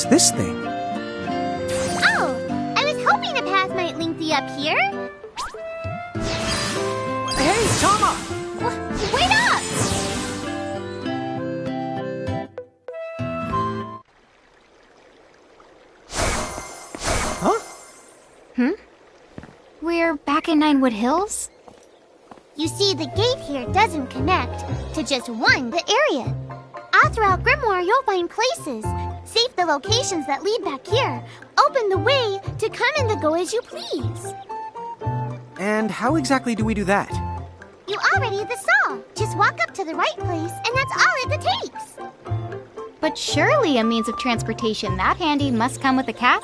What's this thing? Oh, I was hoping a path might link thee up here. Hey, Tama! Wait up! Huh? We're back in Ninewood Hills? You see, the gate here doesn't connect to just the area. All throughout Grimoire, you'll find places. Save the locations that lead back here. Open the way to come and to go as you please. And how exactly do we do that? You already saw. Just walk up to the right place, and that's all it takes. But surely a means of transportation that handy must come with a catch?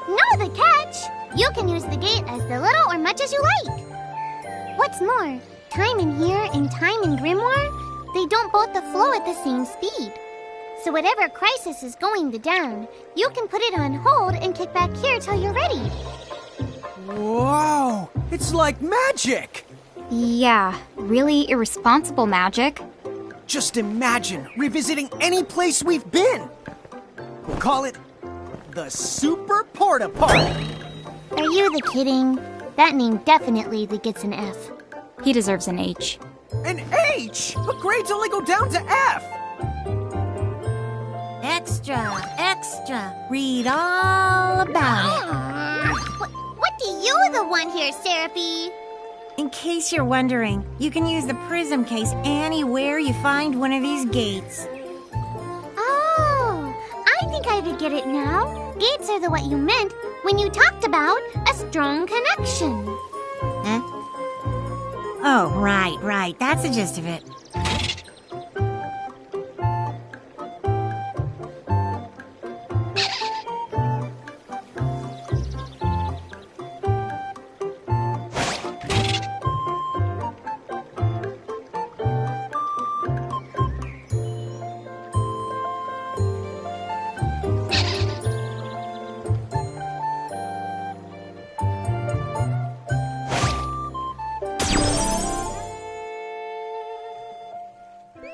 No, the catch! You can use the gate as little or much as you like. What's more, time in here and time in Grimoire, they don't both flow at the same speed. So whatever crisis is going down, you can put it on hold and kick back here till you're ready. Whoa! It's like magic! Yeah, really irresponsible magic. Just imagine revisiting any place we've been. We'll call it the Super Porta Party. Are you kidding? That name definitely gets an F. He deserves an H. An H? But grades only go down to F. Extra, extra. Read all about it. What do you want here, Seraphy? In case you're wondering, you can use the prism case anywhere you find one of these gates. Oh, I think I get it now. Gates are what you meant when you talked about a strong connection. Huh? Oh, right. That's the gist of it.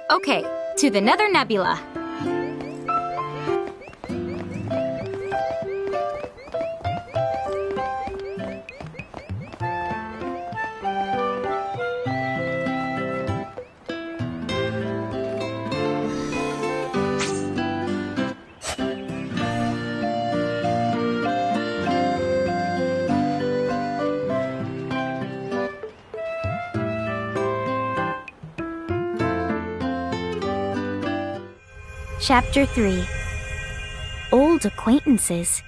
Okay, to the Nether Nebula. Chapter 3 Old Acquaintances.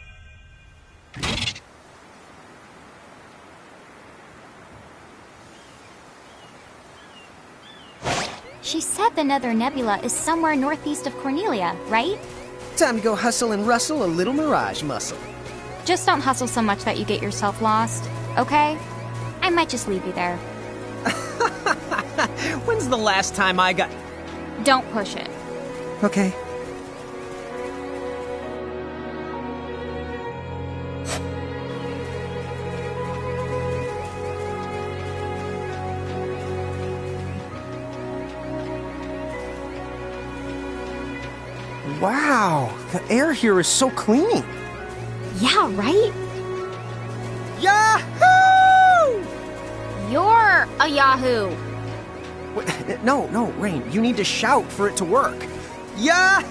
She said the Nether Nebula is somewhere northeast of Cornelia, right? Time to go hustle and rustle a little mirage muscle. Just don't hustle so much that you get yourself lost, okay? I might just leave you there. When's the last time I got... Don't push it. Okay. Wow, the air here is so clean. Yeah, right? Yahoo! You're a Yahoo! No, Rain, you need to shout for it to work. Yahoo!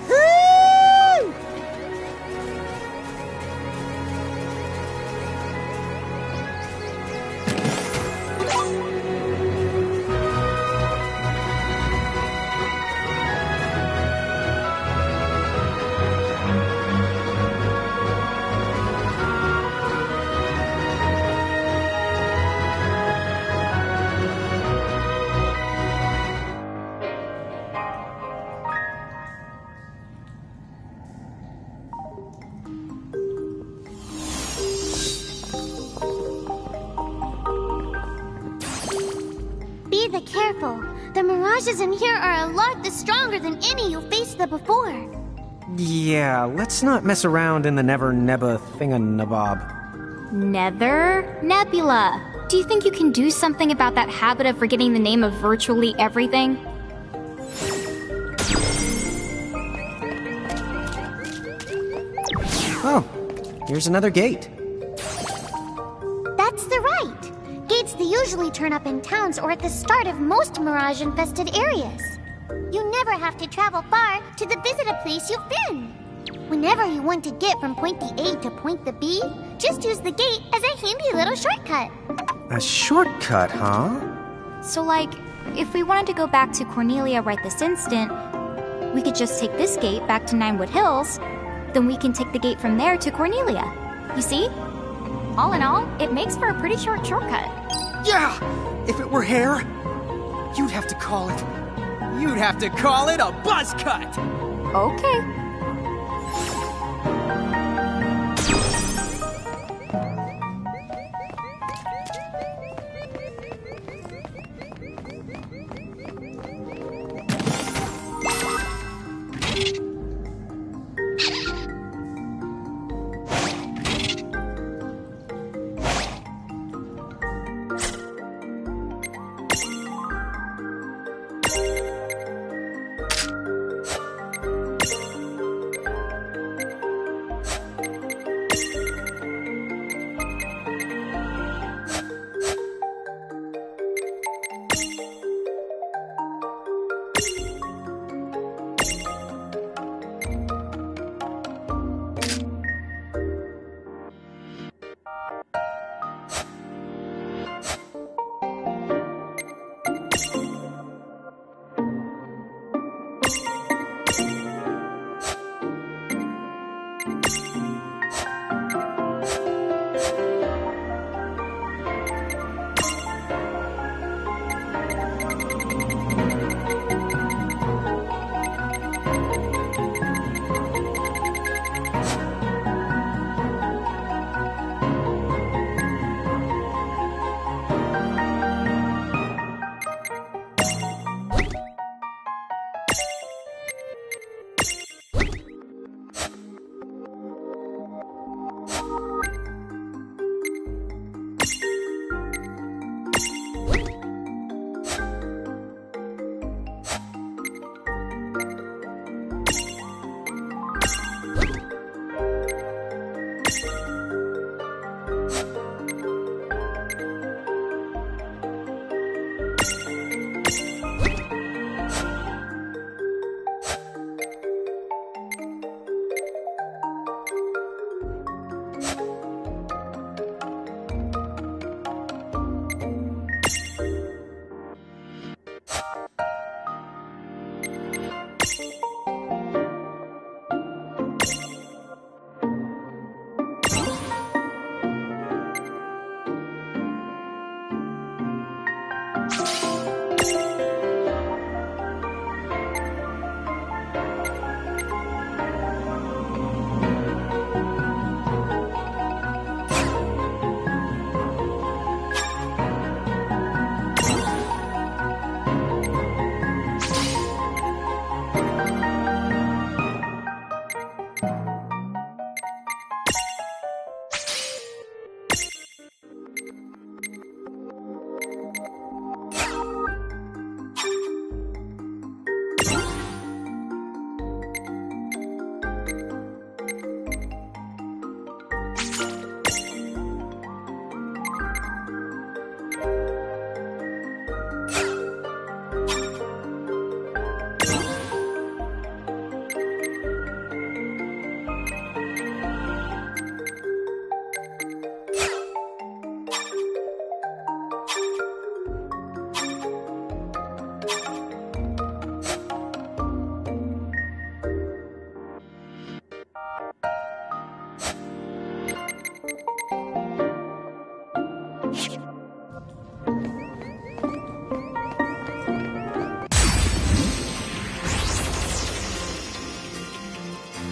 Be careful. The mirages in here are a lot stronger than any you faced before. Yeah, let's not mess around in the Never Nebba thinganabob. Nether Nebula. Do you think you can do something about that habit of forgetting the name of virtually everything? Oh, here's another gate. That's the right. Gates they usually turn up in towns or at the start of most mirage-infested areas. You never have to travel far to the visitor place you've been. Whenever you want to get from point the A to point the B, just use the gate as a handy little shortcut. A shortcut, huh? So, like, if we wanted to go back to Cornelia right this instant, we could just take this gate back to Ninewood Hills, then we can take the gate from there to Cornelia. You see? All in all, it makes for a pretty short shortcut. Yeah! If it were hair, you'd have to call it a buzz cut! Okay.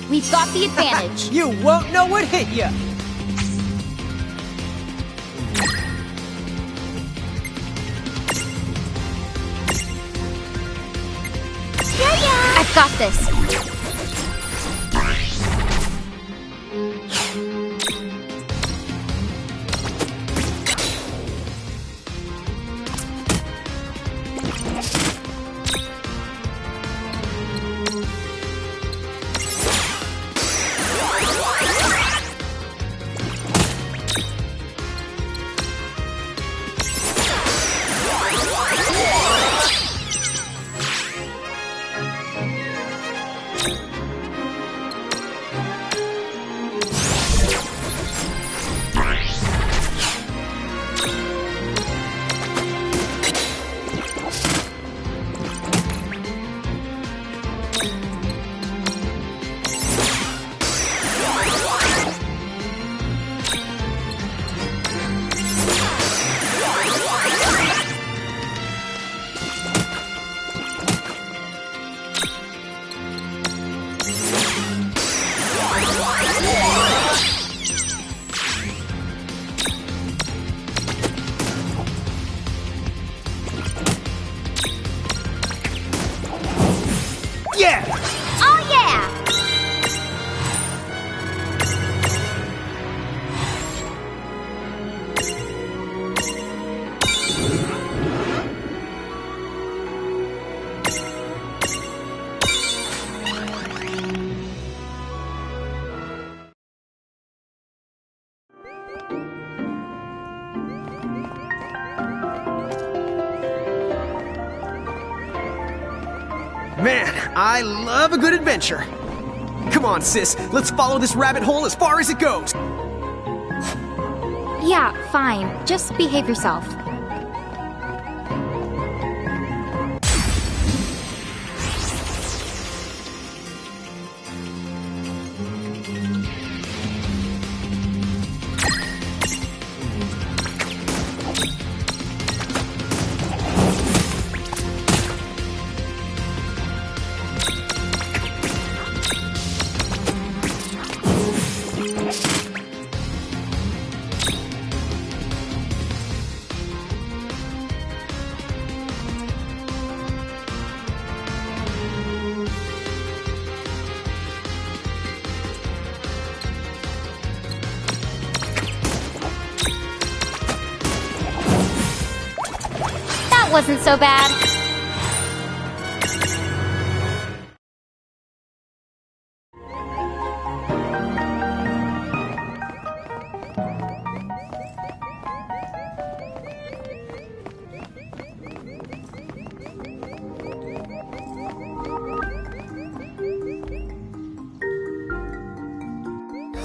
We've got the advantage. You won't know what hit you. I've got this. Man, I love a good adventure. Come on, sis, let's follow this rabbit hole as far as it goes. Yeah, fine. Just behave yourself. Wasn't so bad.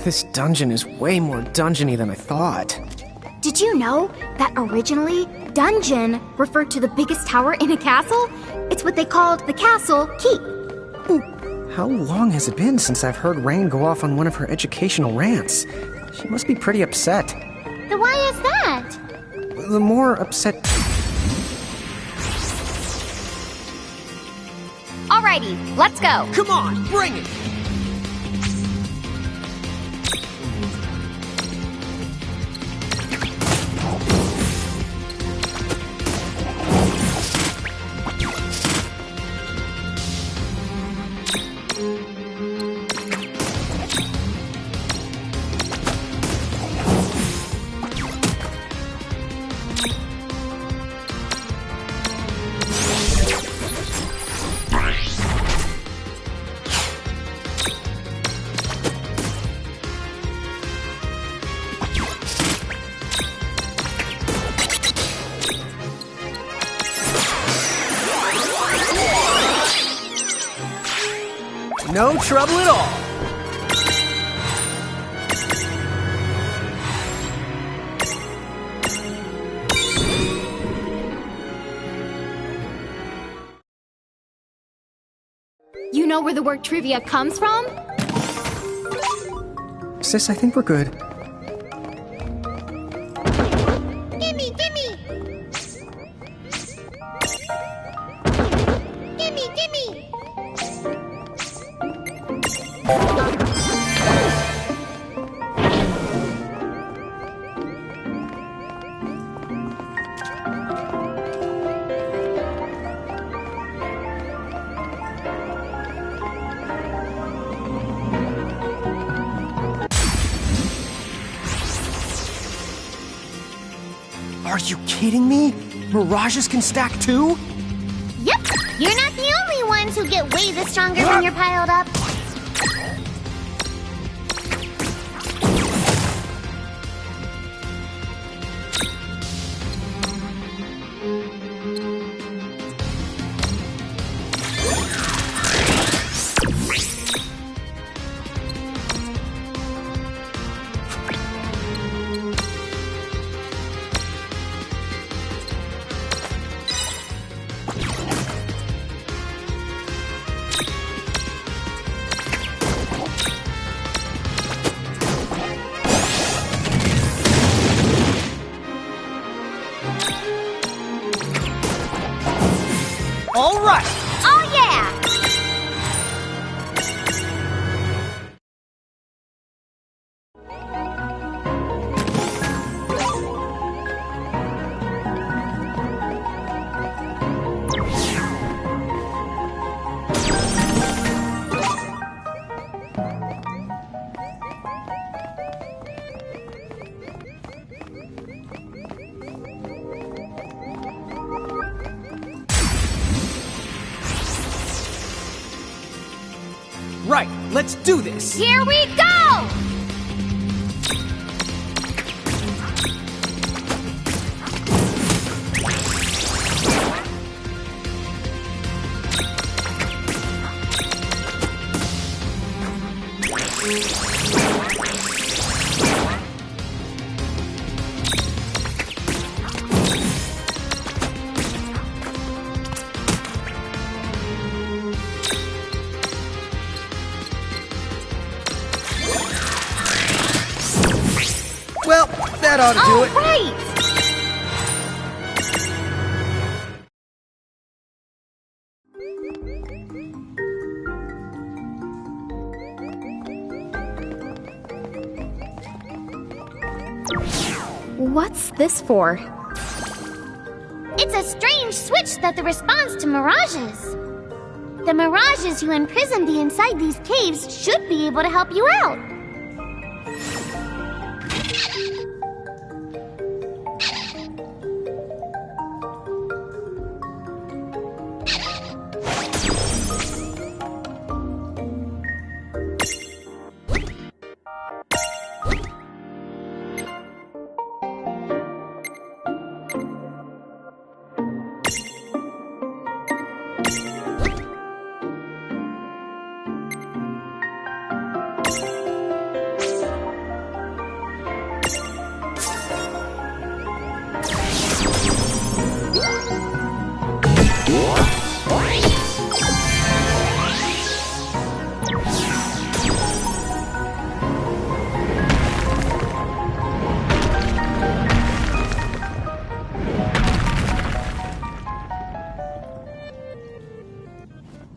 This dungeon is way more dungeony than I thought. Did you know that originally, dungeon referred to the biggest tower in a castle? It's what they called the castle keep. How long has it been since I've heard Rain go off on one of her educational rants? She must be pretty upset. Then why is that? The more upset... Alrighty, let's go. Come on, bring it! No trouble at all. You know where the word trivia comes from? Sis, I think we're good. Gimme, gimme! Gimme, gimme! Are you kidding me? Mirages can stack too? Yep, you're not the only ones who get way the stronger when you're piled up. All right! Oh yeah! Right, let's do this! Here we go! That ought to do it. Right! What's this for? It's a strange switch that responds to mirages. The mirages you imprisoned inside these caves should be able to help you out.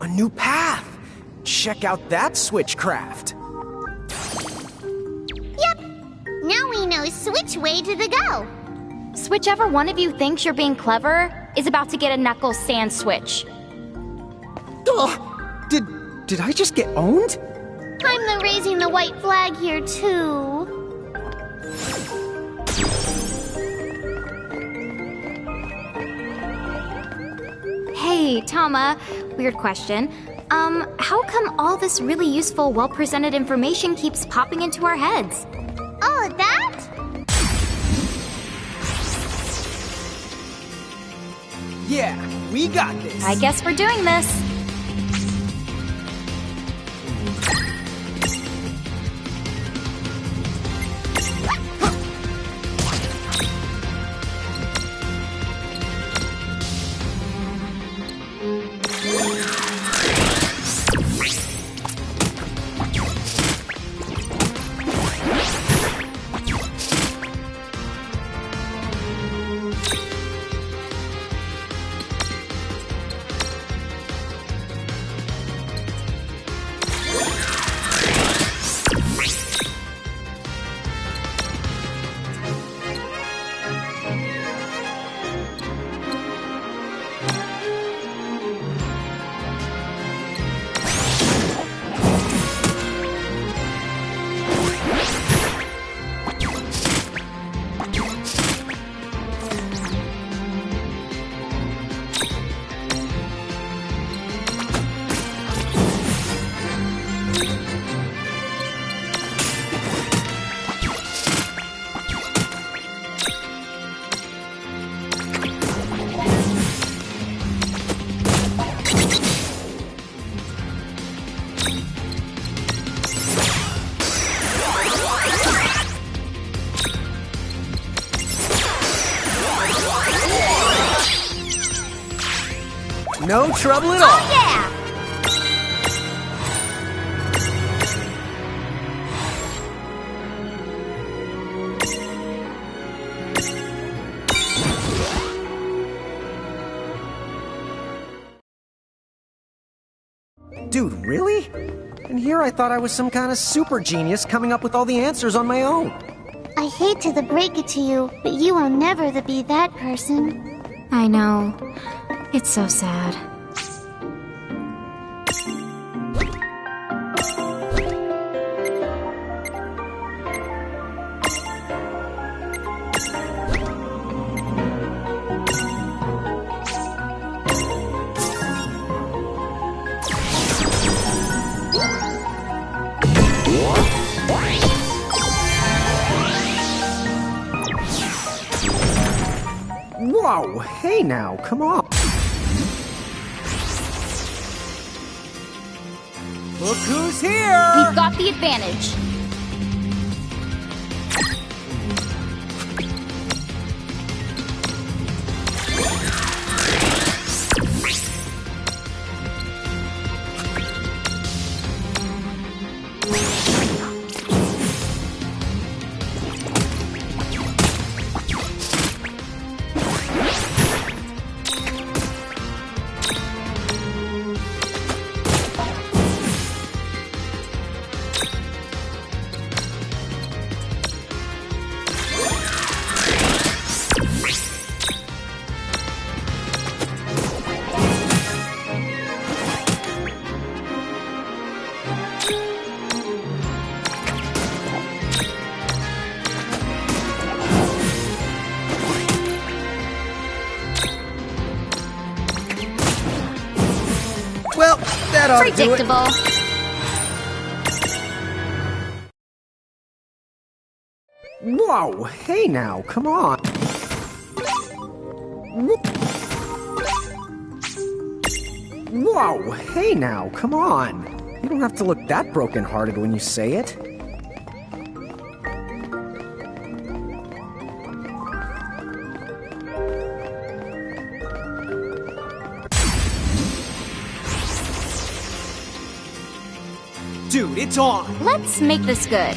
A new path. Check out that switchcraft. Yep. Now we know which way to go. Whichever one of you thinks you're being clever is about to get a Knuckles sand switch. Ugh. Did I just get owned? I'm the raising the white flag here too. Hey, Tama, weird question. How come all this really useful, well-presented information keeps popping into our heads? Oh, that? Yeah, we got this. I guess we're doing this. No trouble at all. Oh, yeah! Dude, really? And here I thought I was some kind of super genius coming up with all the answers on my own. I hate to break it to you, but you will never be that person. I know. It's so sad. Whoa, hey now, come on. Look who's here! We've got the advantage. ought to do it. Predictable. Whoa, hey now, come on. Whoa, hey now, come on. You don't have to look that broken-hearted when you say it. Dude, it's on! Let's make this good.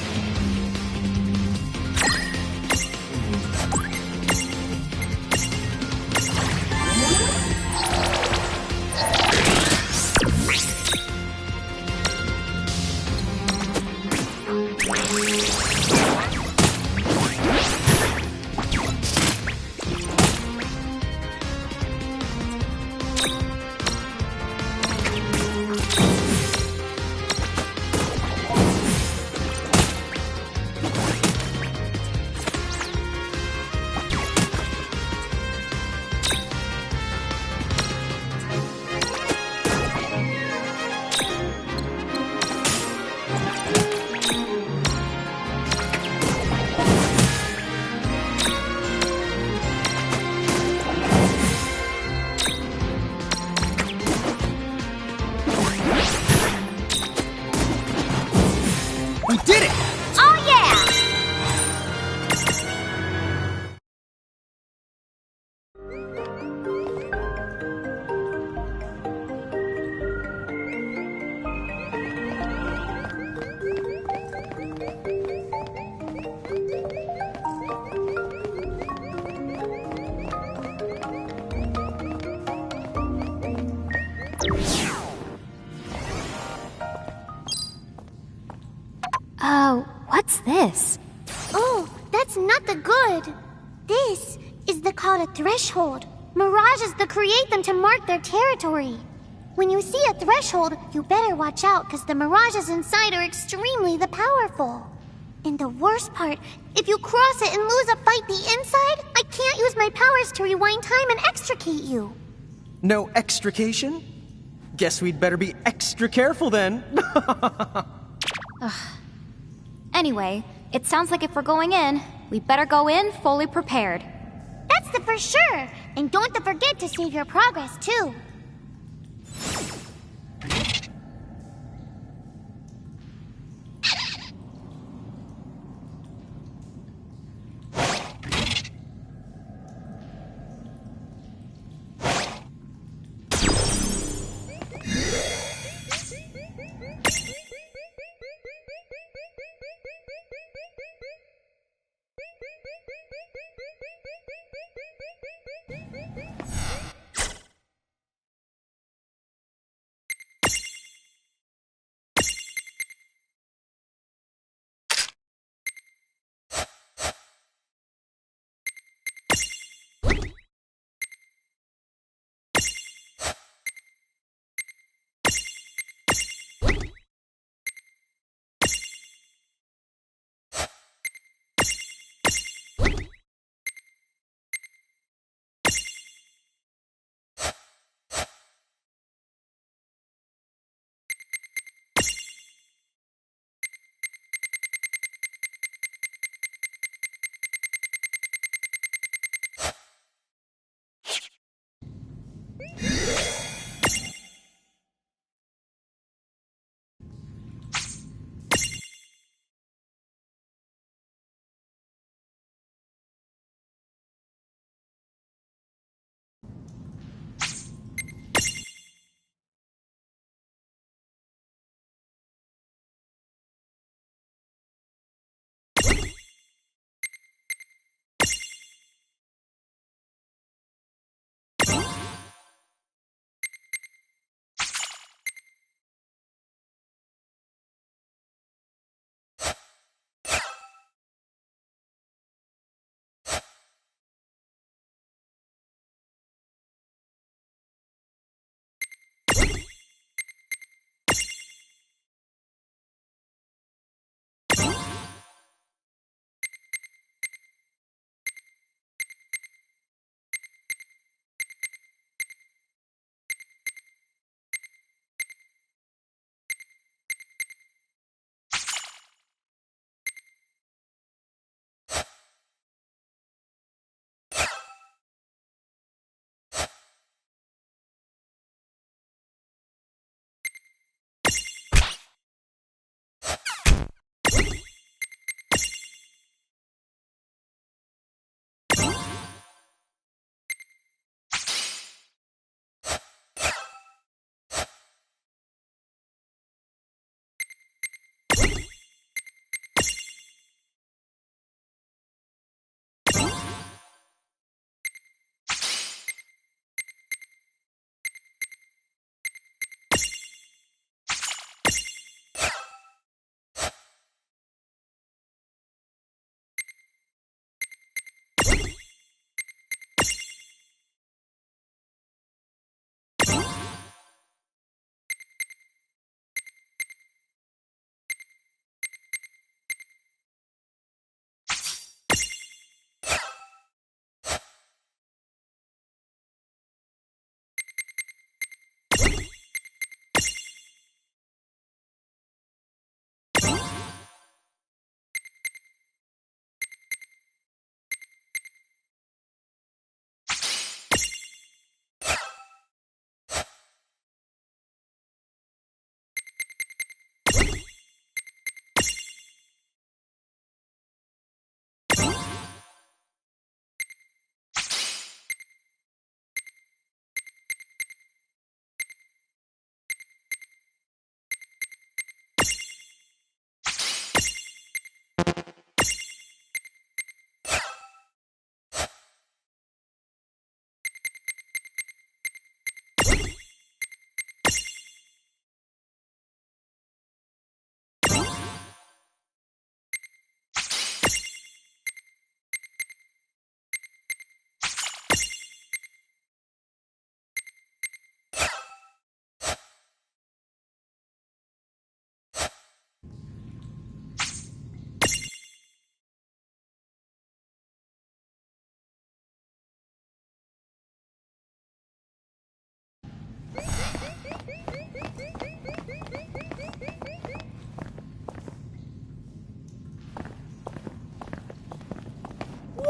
We did it! Oh, yeah! Oh, what's this? Oh, that's not the good. This is called a threshold. Mirages that create them to mark their territory. When you see a threshold, you better watch out because the mirages inside are extremely powerful. And the worst part, if you cross it and lose a fight the inside, I can't use my powers to rewind time and extricate you. No extrication? Guess we'd better be extra careful then. Anyway, it sounds like if we're going in, we better go in fully prepared. That's the for sure. And don't forget to save your progress, too.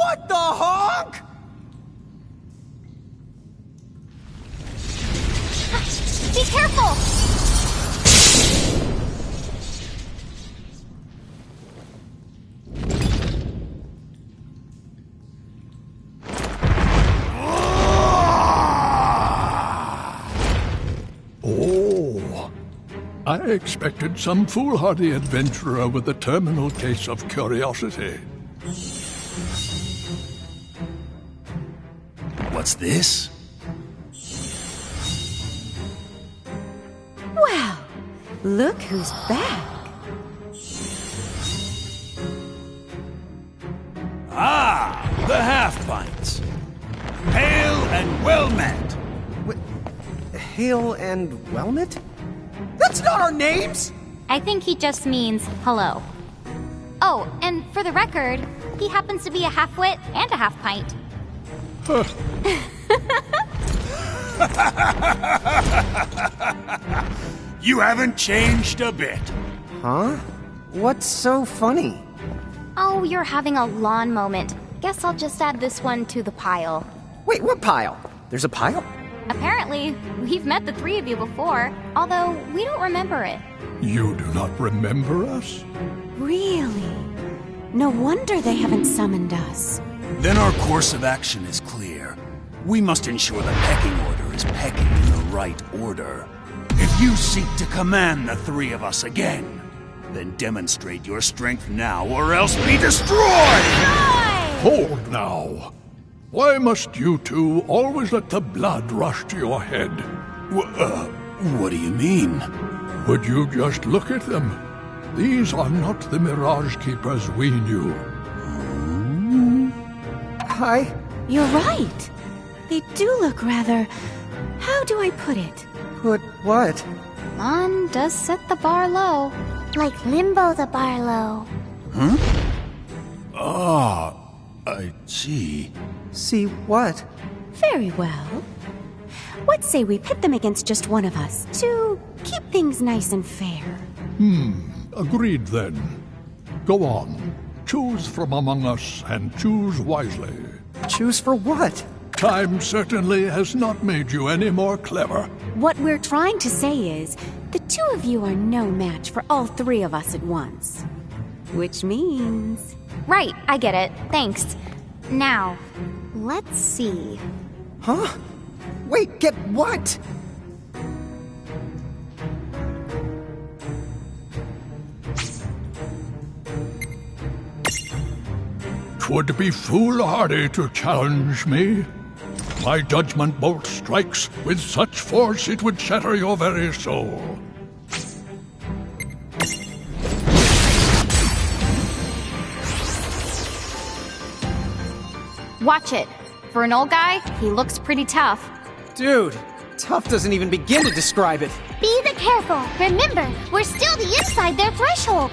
What the honk? Be careful! Oh, I expected some foolhardy adventurer with a terminal case of curiosity. What's this? Well, look who's back. Ah, the half-pints. Hail and well met. Hail and Wellmet? That's not our names! I think he just means hello. Oh, and for the record, he happens to be a half-wit and a half-pint. You haven't changed a bit. Huh? What's so funny? Oh, you're having a lawn moment. Guess I'll just add this one to the pile. Wait, what pile? There's a pile? Apparently, we've met the three of you before, although we don't remember it. You do not remember us? Really? No wonder they haven't summoned us. Then our course of action is clear. We must ensure the pecking order is pecking in the right order. If you seek to command the three of us again, then demonstrate your strength now or else be destroyed! Hold now. Why must you two always let the blood rush to your head? What do you mean? Would you just look at them? These are not the Mirage Keepers we knew. Hi. You're right. They do look rather... How do I put it? Put what? Mon does set the bar low. Like Limbo the Barlow. Ah, I see. See what? Very well. What say we pit them against just one of us to keep things nice and fair? Agreed then. Go on. Choose from among us and choose wisely. Choose for what? Time certainly has not made you any more clever. What we're trying to say is, the two of you are no match for all three of us at once. Which means... Right, I get it. Thanks. Now, let's see. Huh? Wait, get what? Twould be foolhardy to challenge me. My judgment bolt strikes with such force it would shatter your very soul. Watch it. For an old guy, he looks pretty tough. Dude, tough doesn't even begin to describe it. Be the careful. Remember, we're still the inside their threshold.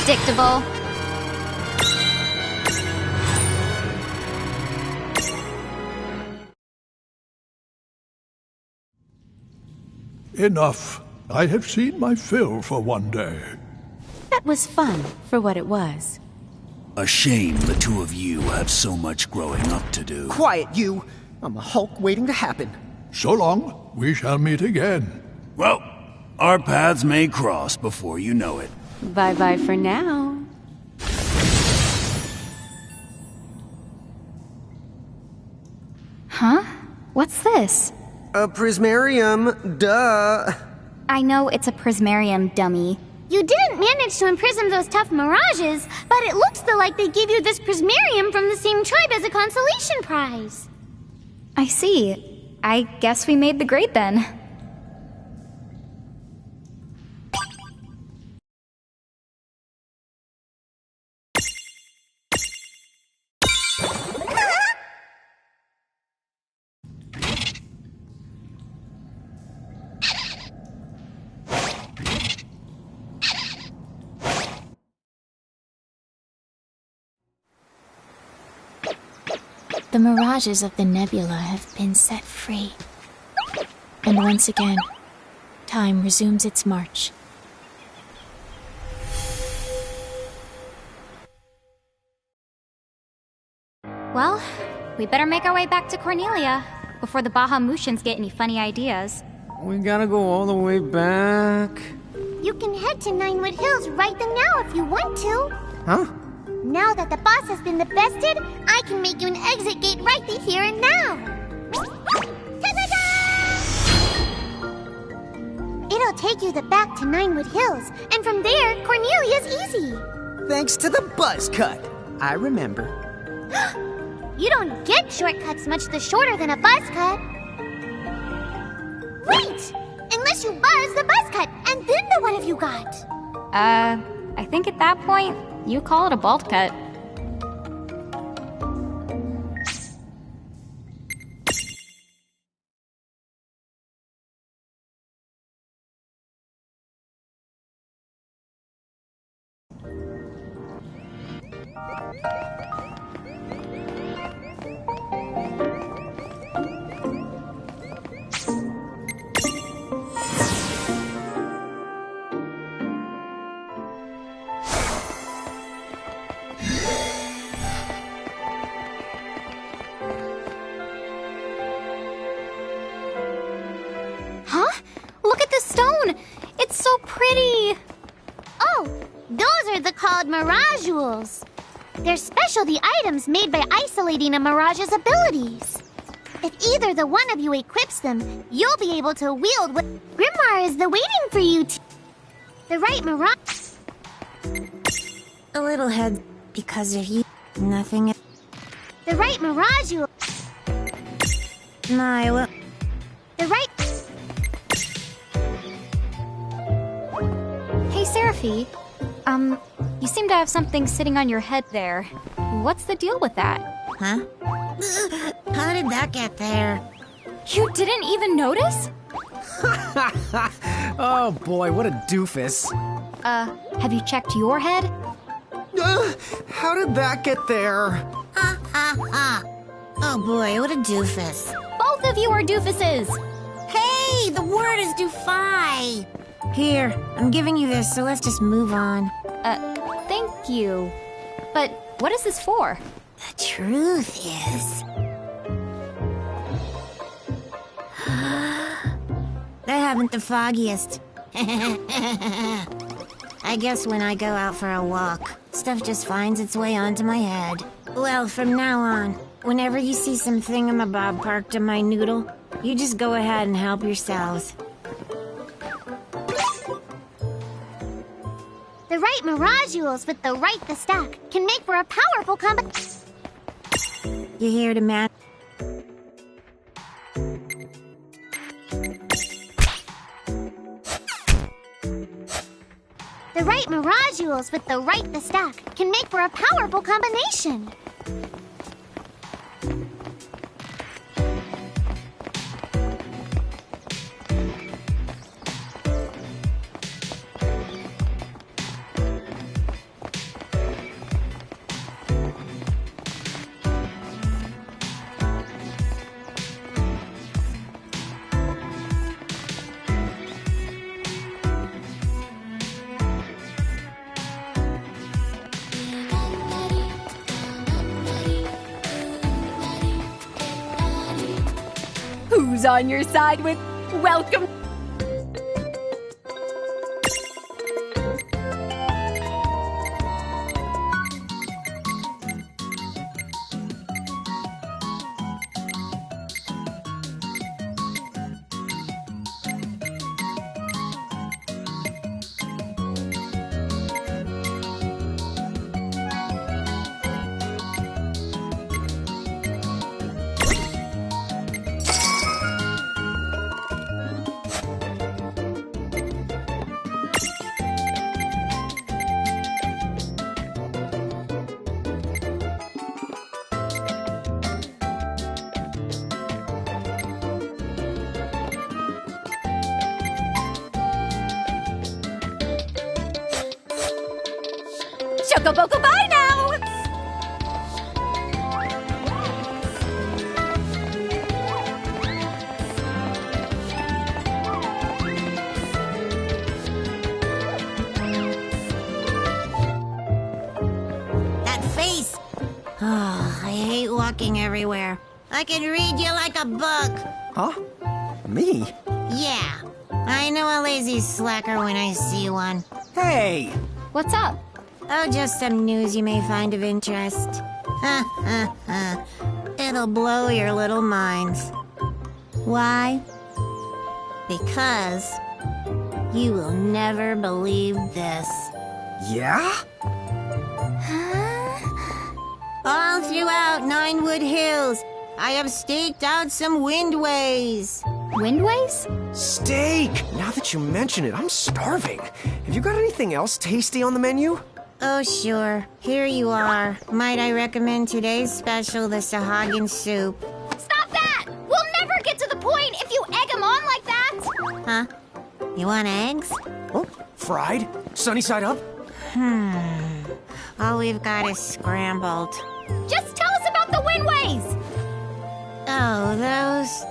Predictable. Enough. I have seen my fill for one day. That was fun, for what it was. A shame the two of you have so much growing up to do. Quiet, you! I'm a Hulk waiting to happen. So long, we shall meet again. Well, our paths may cross before you know it. Bye-bye for now. Huh? What's this? A prismarium, duh. I know it's a prismarium, dummy. You didn't manage to imprison those tough mirages, but it looks like they gave you this prismarium from the same tribe as a consolation prize. I see. I guess we made the grade then. The mirages of the nebula have been set free. And once again, time resumes its march. Well, we better make our way back to Cornelia before the Bahamutians get any funny ideas. We gotta go all the way back. You can head to Ninewood Hills right then now if you want to. Huh? Now that the boss has been bested, I can make you an exit gate right here and now. Ta-da-da! It'll take you back to Ninewood Hills, and from there, Cornelia's easy. Thanks to the buzz cut. I remember. You don't get shortcuts much shorter than a buzz cut. Wait! Unless you buzz the buzz cut, and then the one have you got? I think at that point, you call it a bolt cut. So pretty! Oh, those are called miragules. They're specialty items made by isolating a mirage's abilities. If either the one of you equips them, you'll be able to wield what Grimoire is waiting for you to. The right mirage. A little head because of you. Nothing. The right miragule. Nyla. The right. Hey, Seraphy. You seem to have something sitting on your head there. What's the deal with that? Huh? How did that get there? You didn't even notice? Oh boy, what a doofus. Have you checked your head? How did that get there? Ha ha ha. Oh boy, what a doofus. Both of you are doofuses! Hey, the word is doofy. Here, I'm giving you this, so let's just move on. Thank you. But what is this for? The truth is... they haven't the foggiest. I guess when I go out for a walk, stuff just finds its way onto my head. Well, from now on, whenever you see some thingamabob parked in my noodle, you just go ahead and help yourselves. The right miragules with the right stack can make for a powerful combo. You here to match? The right miragules with the right stack can make for a powerful combination. always on your side with welcome. Chocoboco, bye now! That face! Oh, I hate walking everywhere. I can read you like a book. Huh? Me? Yeah, I know a lazy slacker when I see one. Hey! What's up? Oh, just some news you may find of interest. It'll blow your little minds. Why? Because you will never believe this. Yeah? All throughout Ninewood Hills, I have staked out some windways. Windways? Steak! Now that you mention it, I'm starving. Have you got anything else tasty on the menu? Oh, sure. Here you are. Might I recommend today's special, the Sahagin soup? Stop that! We'll never get to the point if you egg him on like that! Huh? You want eggs? Oh, fried? Sunny side up? All we've got is scrambled. Just tell us about the windways! Oh,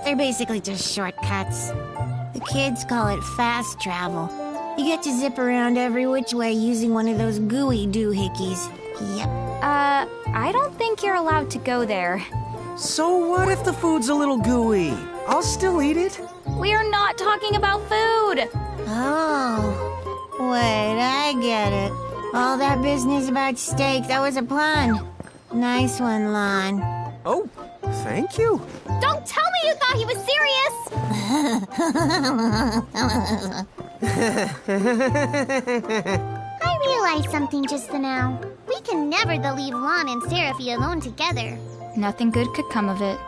they're basically just shortcuts. The kids call it fast travel. You get to zip around every which way using one of those gooey doohickeys. Yep. I don't think you're allowed to go there. So what if the food's a little gooey? I'll still eat it. We are not talking about food! Oh. Wait, I get it. All that business about steak, that was a pun. Nice one, Lon. Oh, thank you. Don't tell me you thought he was serious! I realized something just now. We can never leave Lon and Seraphie alone together. Nothing good could come of it.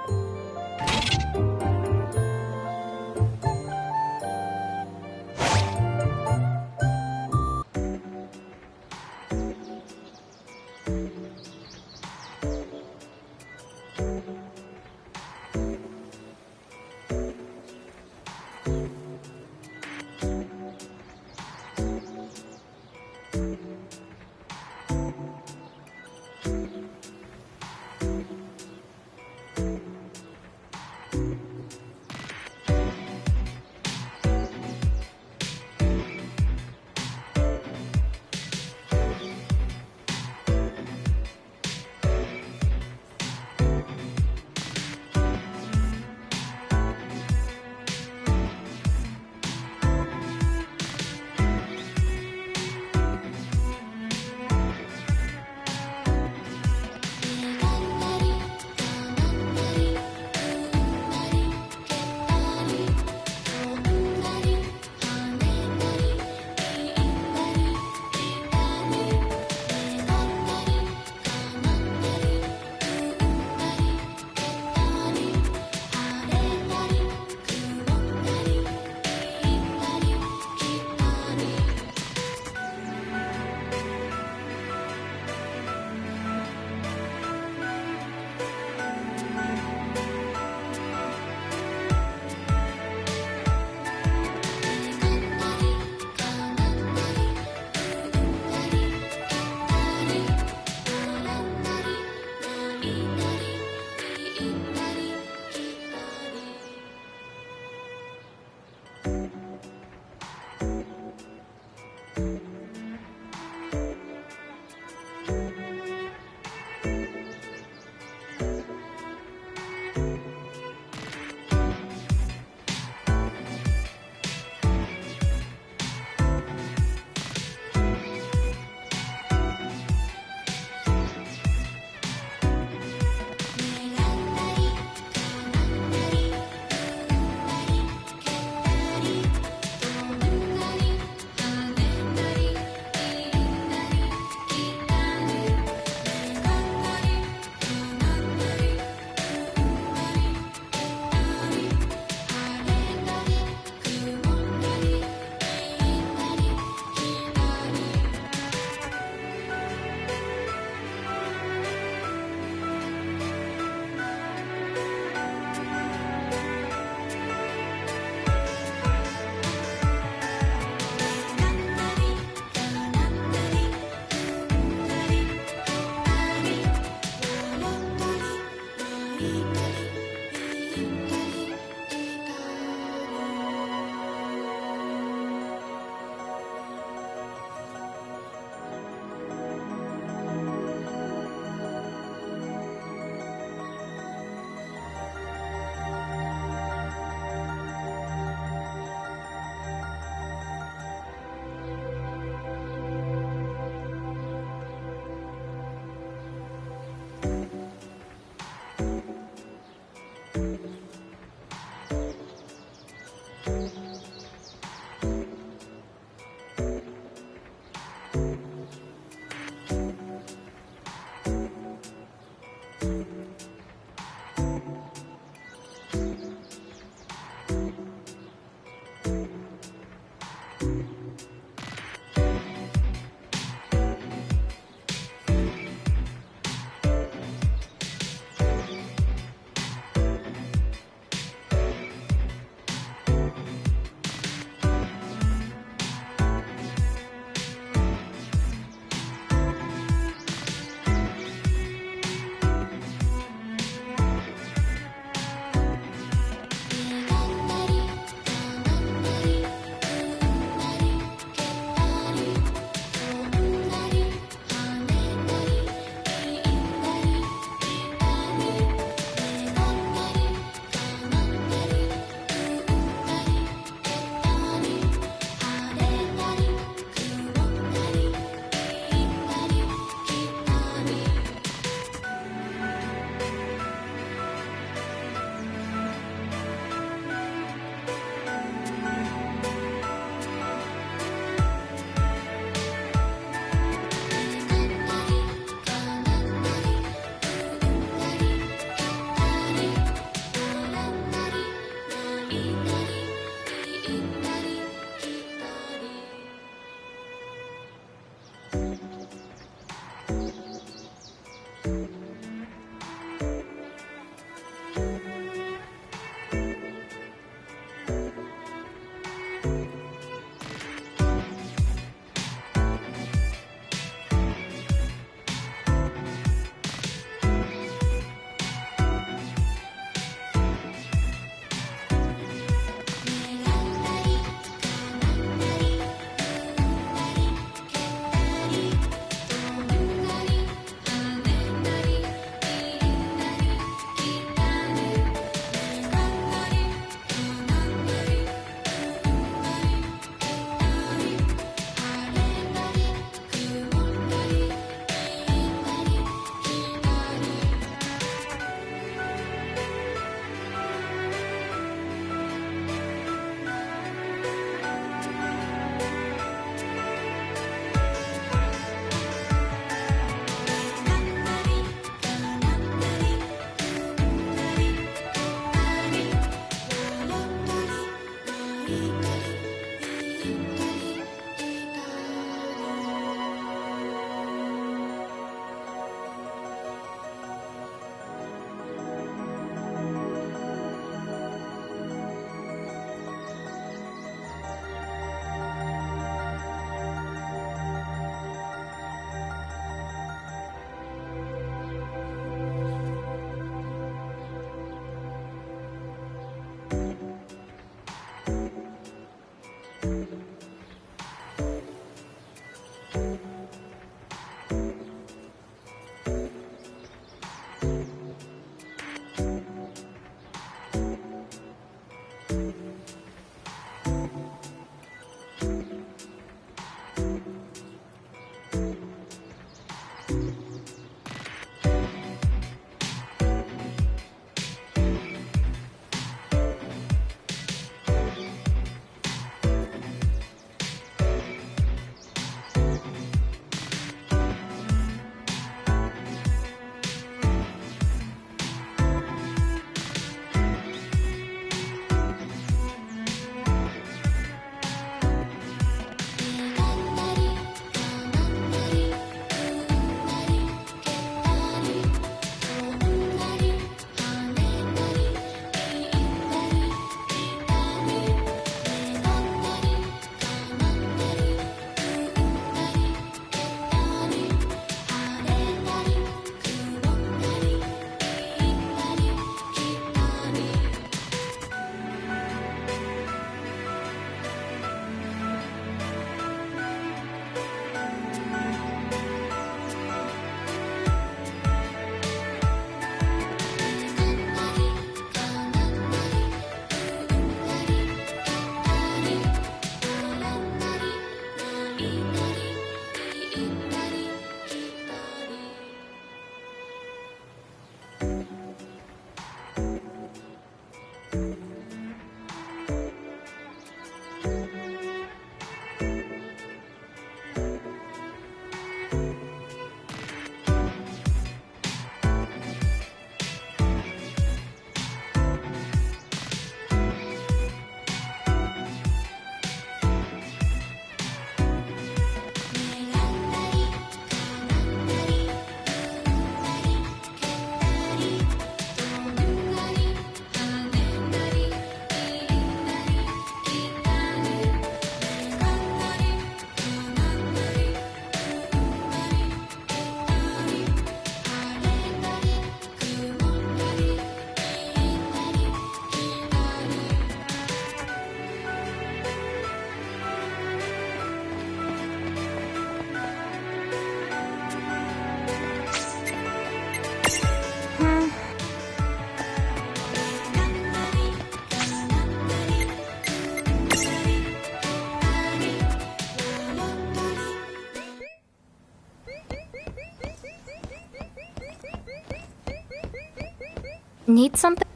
Need something?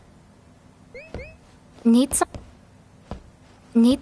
Need some? Need?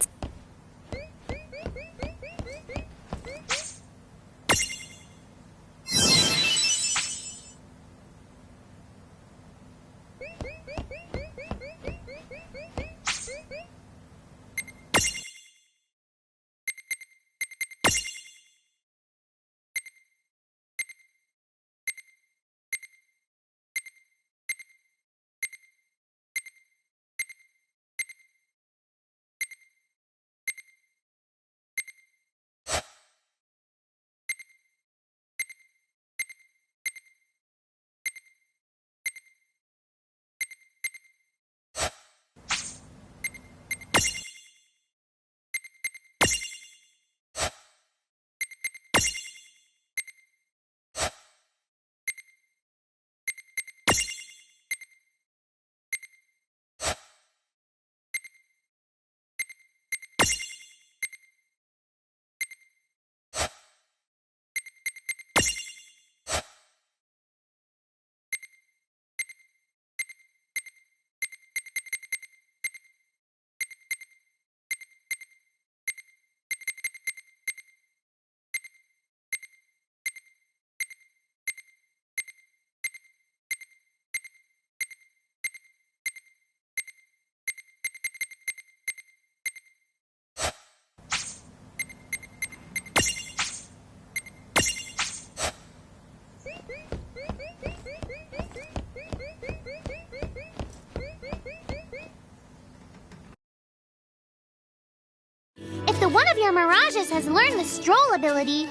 If the one of your mirages has learned the stroll ability,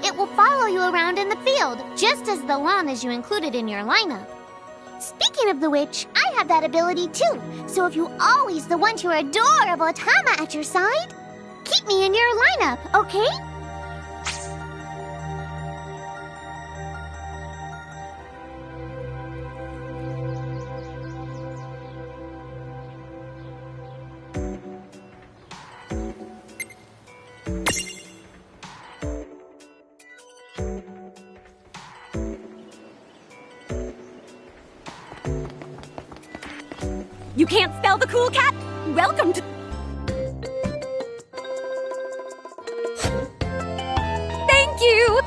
it will follow you around in the field, just as the lawn as you included in your lineup. Speaking of the which, I have that ability too, so if you always want your adorable Tama at your side, keep me in your lineup, okay? You can't spell the cool cat? Welcome to... Thank you!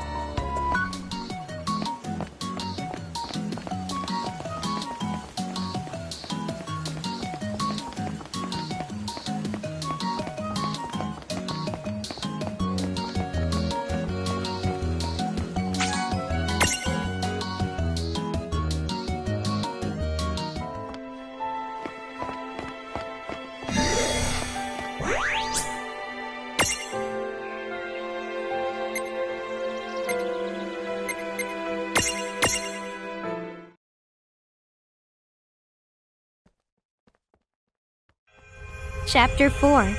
Chapter 4.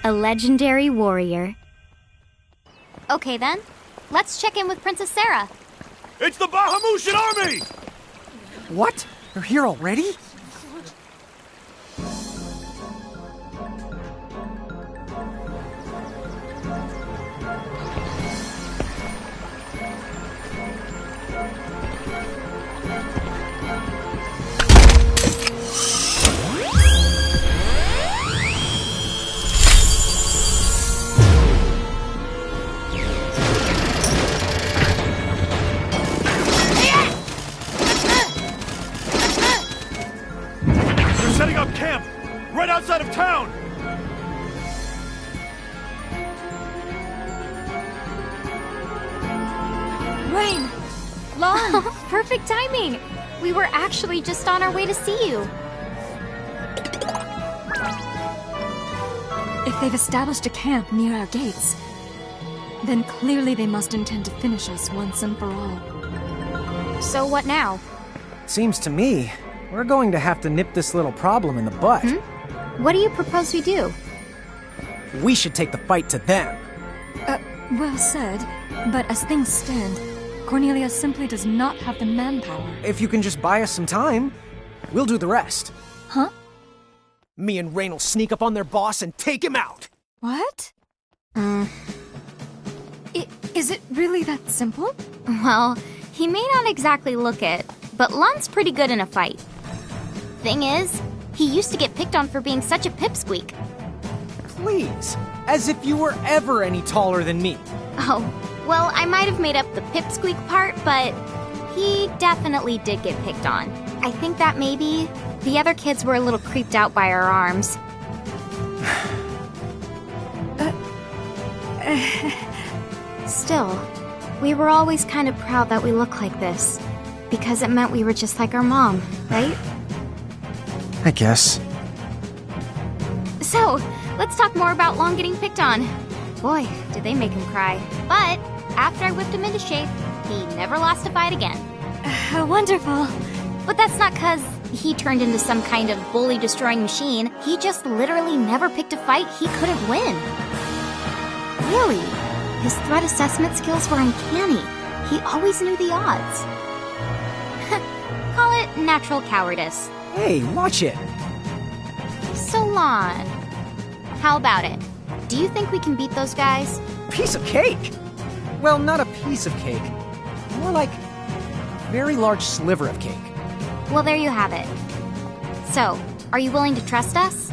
A Legendary Warrior. Okay then, let's check in with Princess Sarah. It's the Bahamutian army! What? They're here already? Setting up camp right outside of town! Rain! Long! Perfect timing! We were actually just on our way to see you. If they've established a camp near our gates, then clearly they must intend to finish us once and for all. So what now? Seems to me we're going to have to nip this little problem in the butt. What do you propose we do? We should take the fight to them. Well said, but as things stand, Cornelia simply does not have the manpower. If you can just buy us some time, we'll do the rest. Huh? Me and Rain will sneak up on their boss and take him out. What? Is it really that simple? Well, he may not exactly look it. but Lon's pretty good in a fight. Thing is, he used to get picked on for being such a pipsqueak. Please, as if you were ever any taller than me. Oh, well, I might have made up the pipsqueak part, but he definitely did get picked on. I think that maybe the other kids were a little creeped out by our arms. Still, we were always kind of proud that we look like this, because it meant we were just like our mom, right? I guess. So, let's talk more about Lon getting picked on. Boy, did they make him cry. But after I whipped him into shape, he never lost a fight again. Wonderful. But that's not 'cause he turned into some kind of bully-destroying machine. He just literally never picked a fight he couldn't win. Really, his threat assessment skills were uncanny. He always knew the odds. Call it natural cowardice. Hey, watch it. So, Lon, how about it? Do you think we can beat those guys? Piece of cake! Well, not a piece of cake. More like a very large sliver of cake. Well, there you have it. So, are you willing to trust us?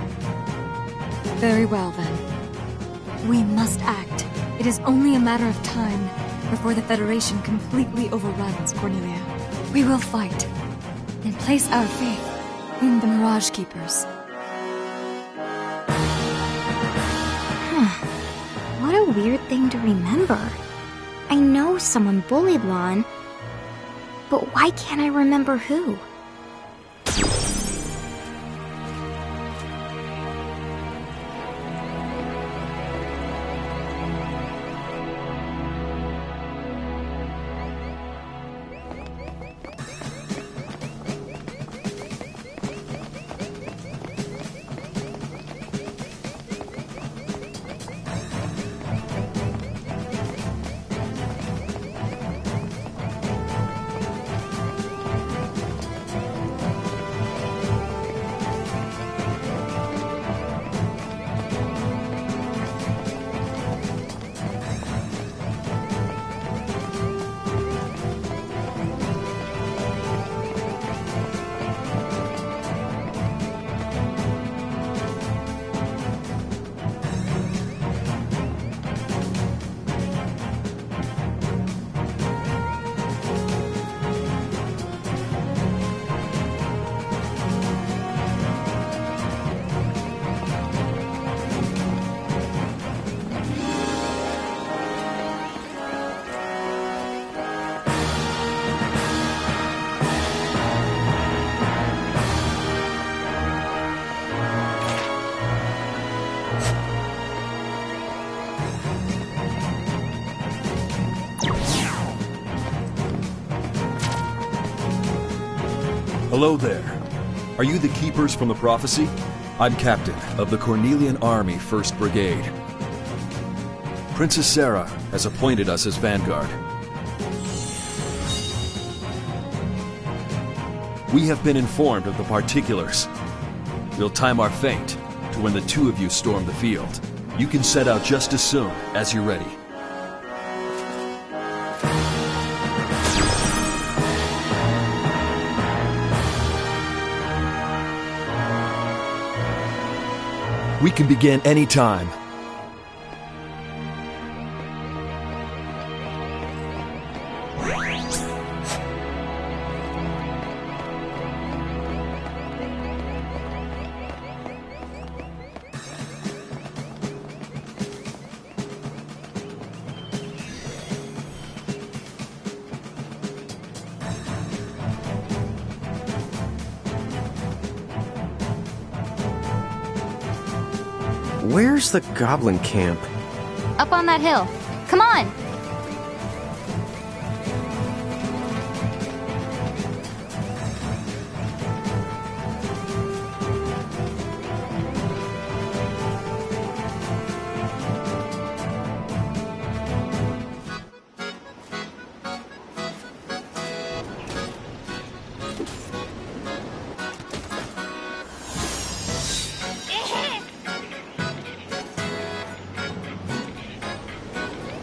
Very well, then. We must act. It is only a matter of time before the Federation completely overruns Cornelia. We will fight and place our faith in the Mirage Keepers. What a weird thing to remember. I know someone bullied Lon, but why can't I remember who? Hello there. Are you the Keepers from the Prophecy? I'm Captain of the Cornelian Army 1st Brigade. Princess Sarah has appointed us as Vanguard. We have been informed of the particulars. We'll time our feint to when the two of you storm the field. You can set out just as soon as you're ready. We can begin any time. Where's the goblin camp? Up on that hill. Come on!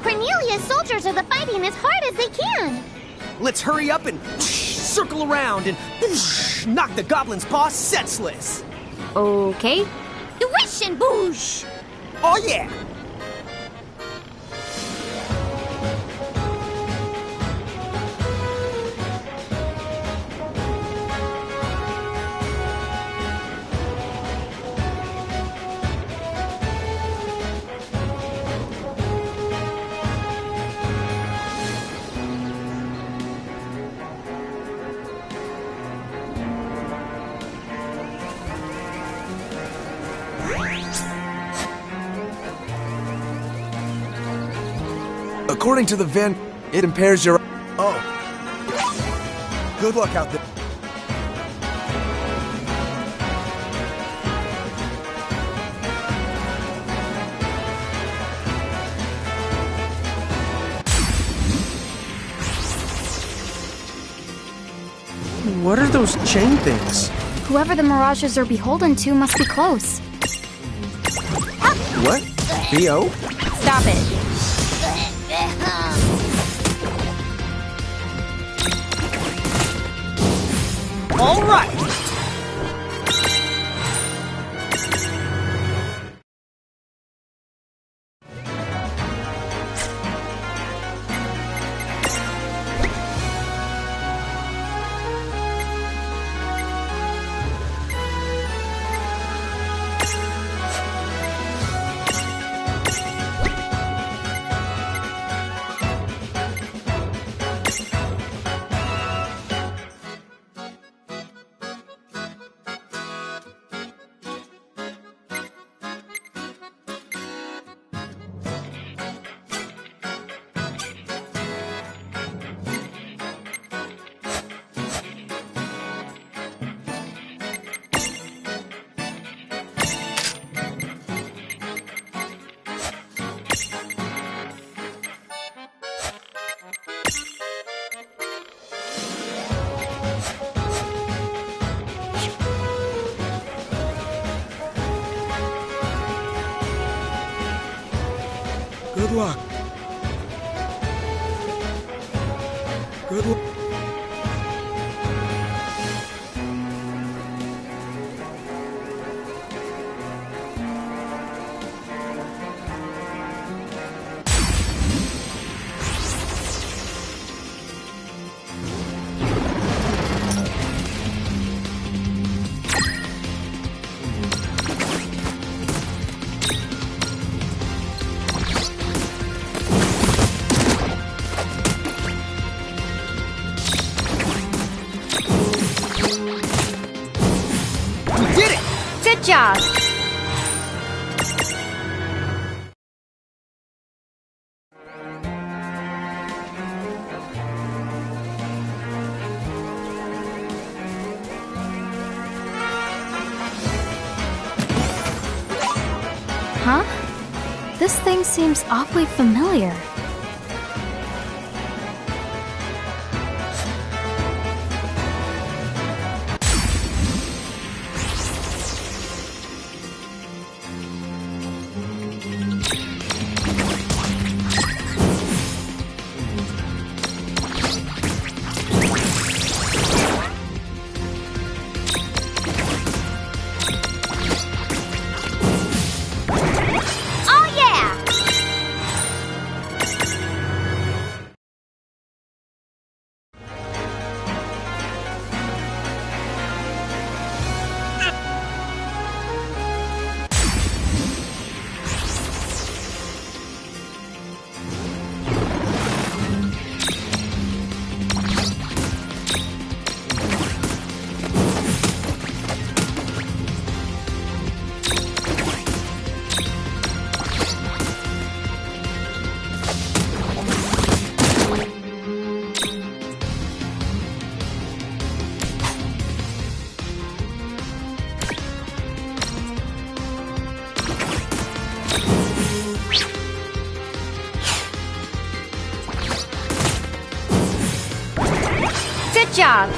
Cornelia's soldiers are fighting as hard as they can. Let's hurry up and circle around and whoosh, knock the goblin's paw senseless. Okay. Wish and boosh! Oh yeah! According to the Van, it impairs your... Oh. Good luck out there. What are those chain things? Whoever the mirages are beholden to must be close. What? Theo? Stop it. All right! Good luck. Good luck. Good job. Huh? This thing seems awfully familiar. Good job.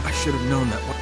I should have known that one.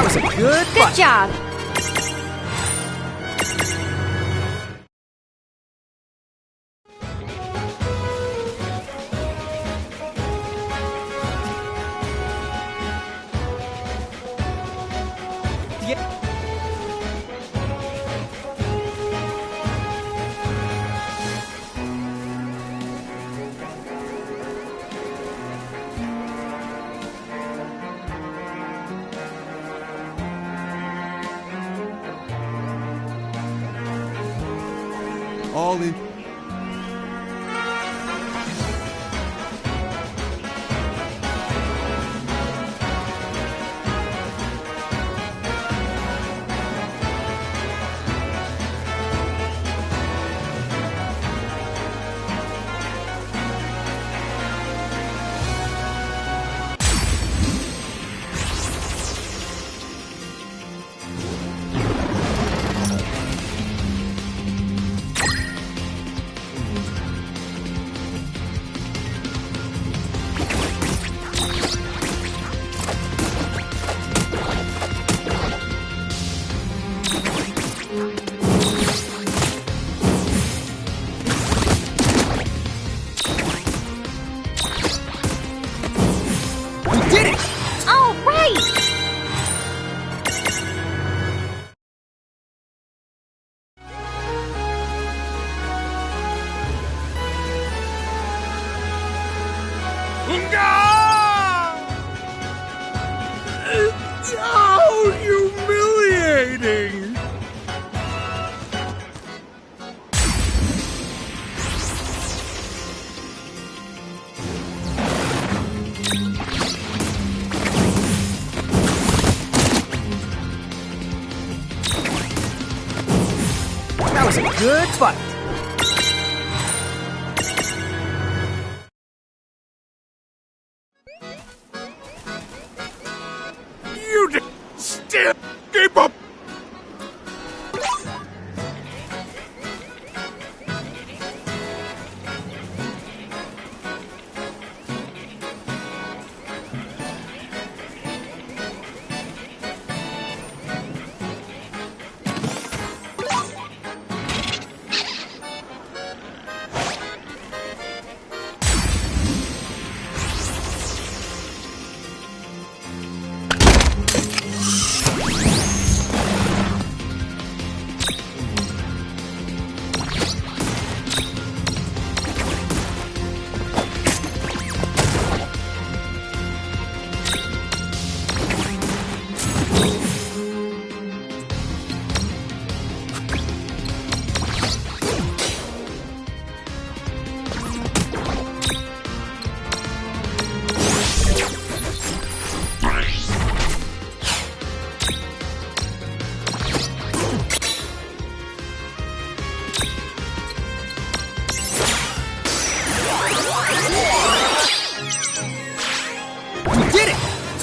was a good Good fight. job. All in. All right. Oh, humiliating! That was a good fight. You still keep up!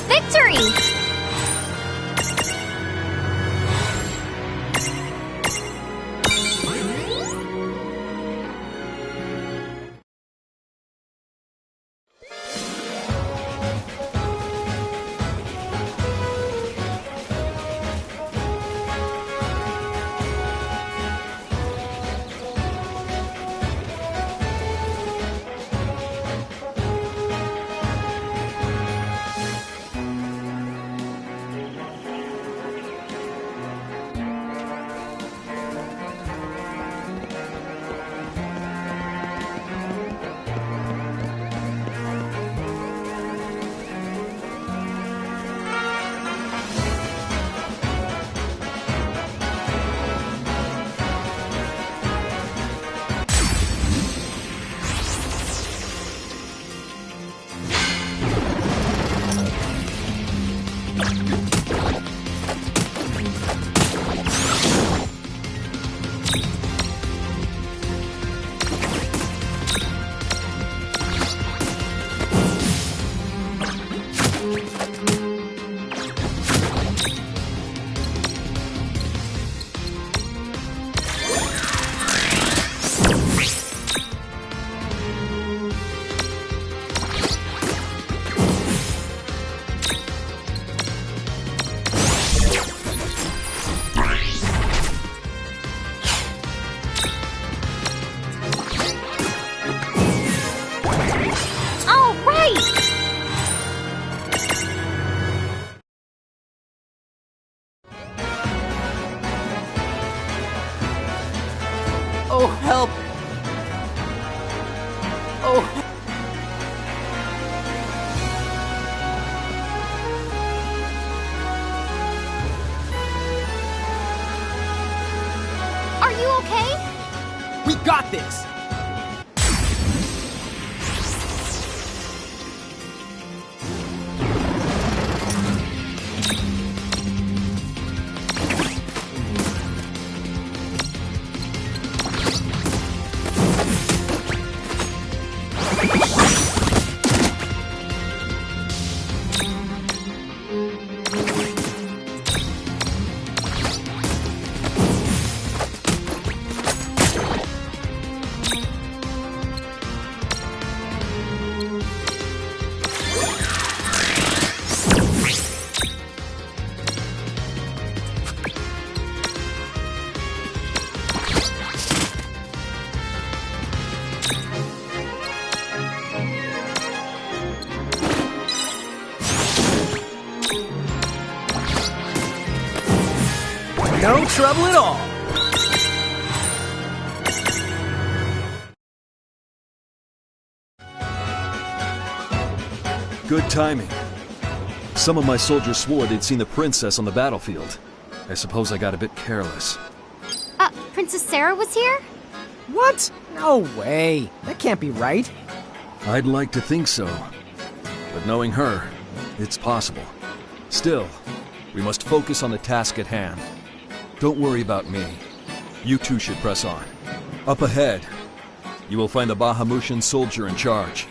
Victory! got this! No trouble at all. Good timing. Some of my soldiers swore they'd seen the princess on the battlefield. I suppose I got a bit careless. Princess Sarah was here? What? No way. That can't be right. I'd like to think so. But knowing her, it's possible. Still, we must focus on the task at hand. Don't worry about me. You two should press on. Up ahead, you will find the Bahamutian soldier in charge.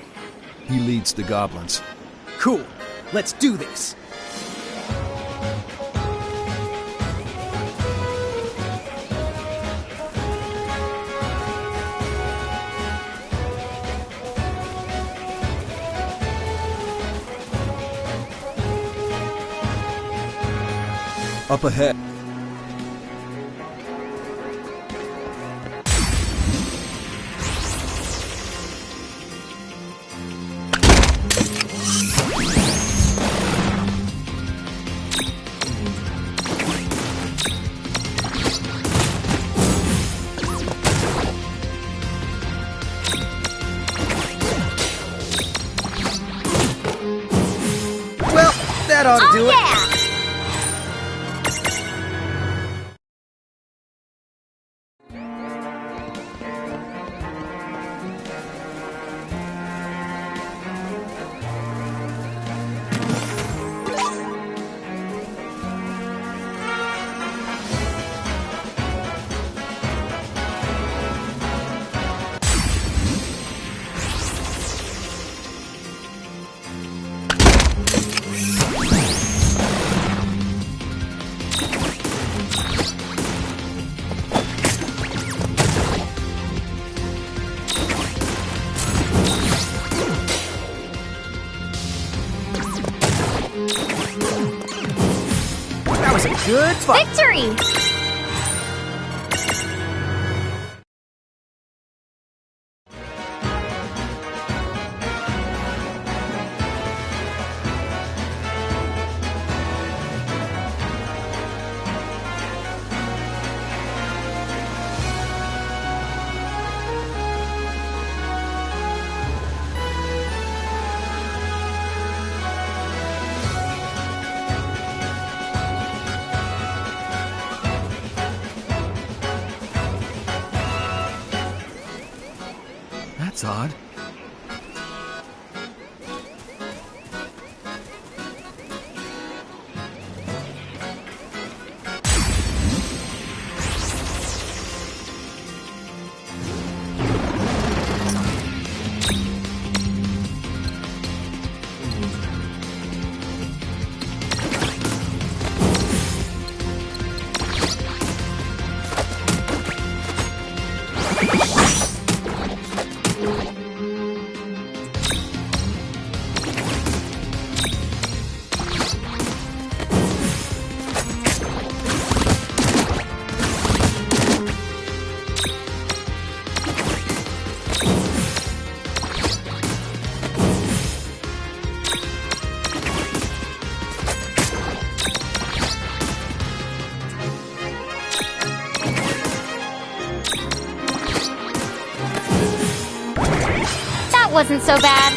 He leads the goblins. Cool. Let's do this. Up ahead. Well, that ought to do it. That was a good fight. Victory! That's odd. Wasn't so bad.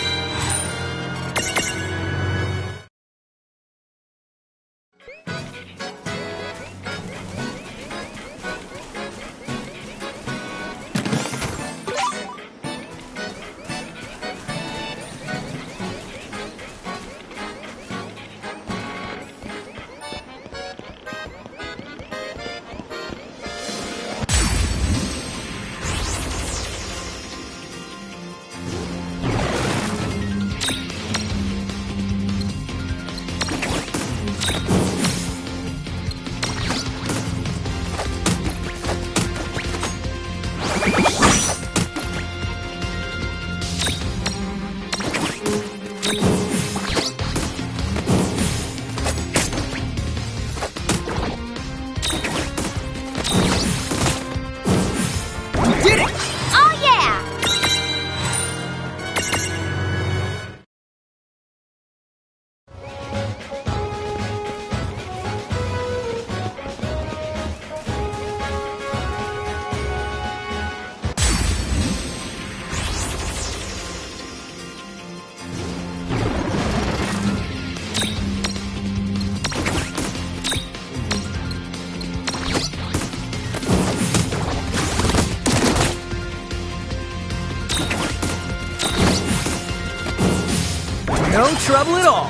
No trouble at all.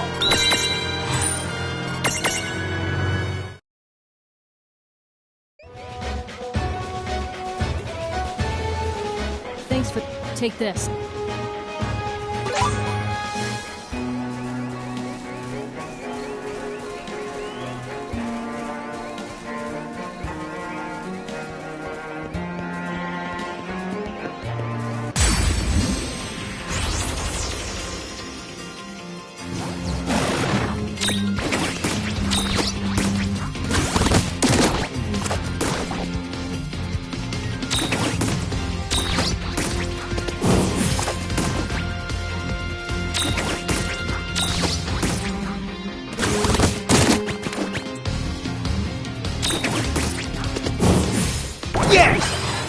Thanks for... Take this.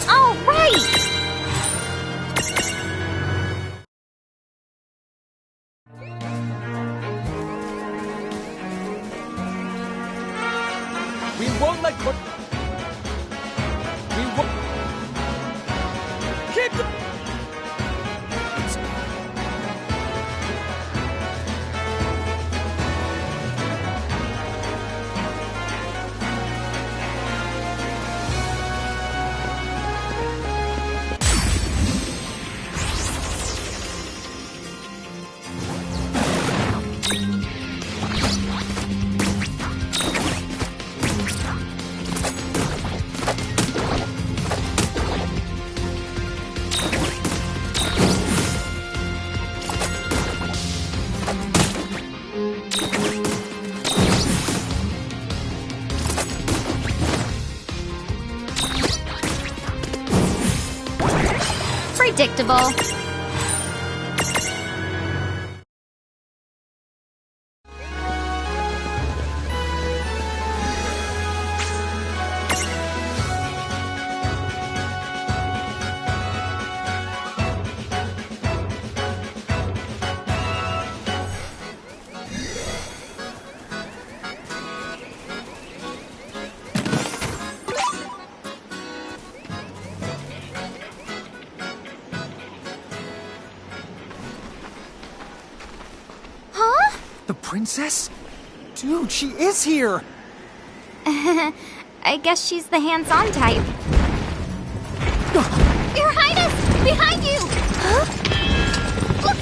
All right! We won't let We won't... Keep the... Predictable. The princess? Dude, she is here! I guess she's the hands-on type. Your Highness! Behind you! Huh? Look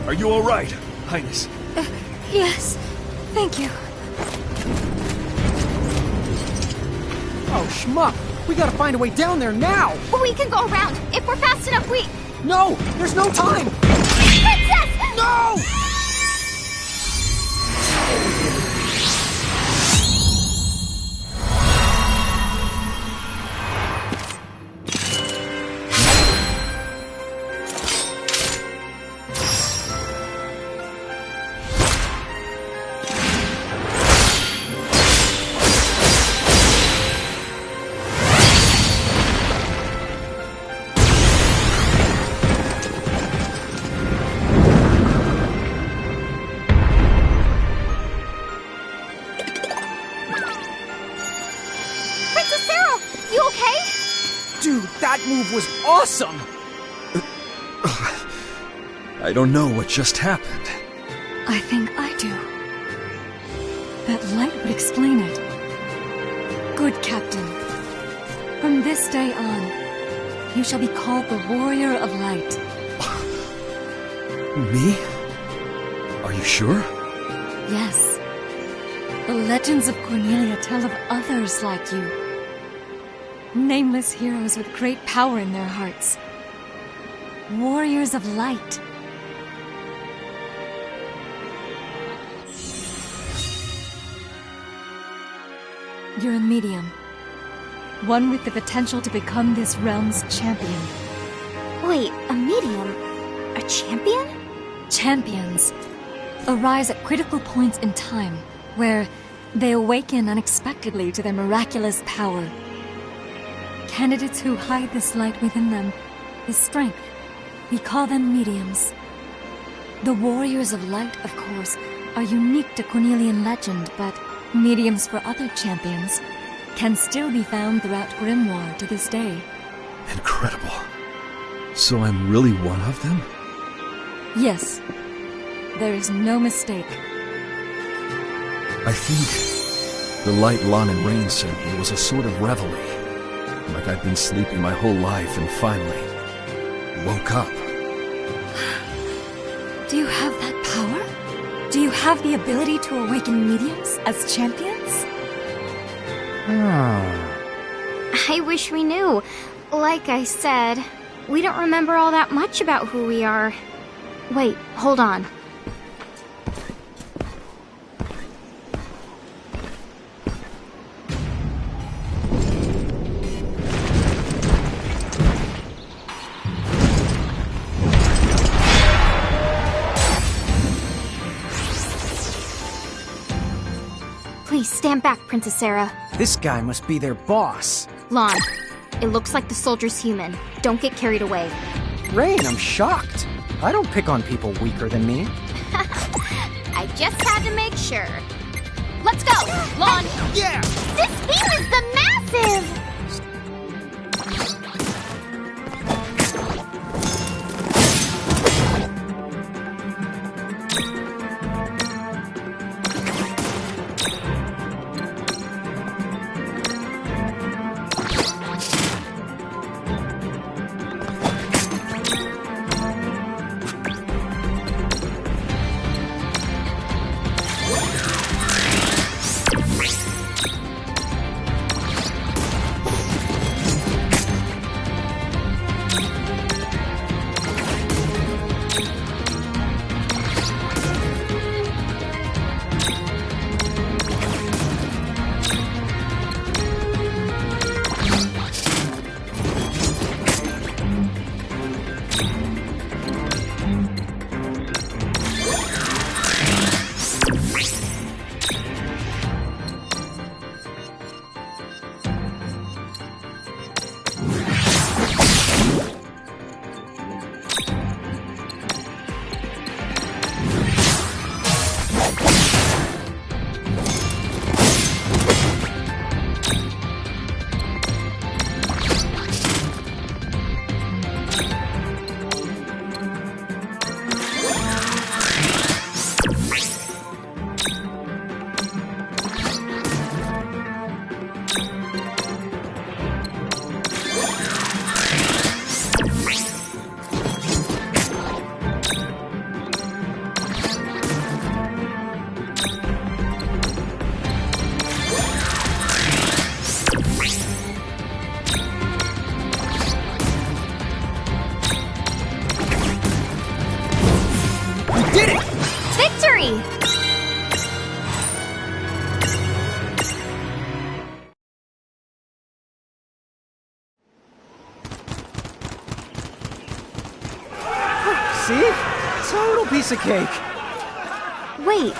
out! Are you all right, Highness? Yes, thank you. Oh, schmuck! We gotta find a way down there now! But we can go around. If we're fast enough, we... No! There's no time! Princess! No! Dude, that move was awesome! I don't know what just happened. I think I do. That light would explain it. Good Captain. From this day on, you shall be called the Warrior of Light. Me? Are you sure? Yes. The legends of Cornelia tell of others like you. Nameless heroes with great power in their hearts. Warriors of light. You're a medium. One with the potential to become this realm's champion. Wait, a medium? A champion? Champions arise at critical points in time, where they awaken unexpectedly to their miraculous power. Candidates who hide this light within them, this strength, we call them mediums. The Warriors of Light, of course, are unique to Cornelian legend, but mediums for other champions can still be found throughout Grimoire to this day. Incredible. So I'm really one of them? Yes. There is no mistake. I think the light Lon and Rain sent me was a sort of reveille. Like I'd been sleeping my whole life and finally woke up. Do you have that power? Do you have the ability to awaken mediums as champions? I wish we knew. Like I said, we don't remember all that much about who we are. Wait, hold on. Please stand back, Princess Sarah. This guy must be their boss. Lon, it looks like the soldier's human. Don't get carried away. Rain, I'm shocked. I don't pick on people weaker than me. I just had to make sure. Let's go, Lon. Yeah! This beam is the massive! See? Total piece of cake. Wait,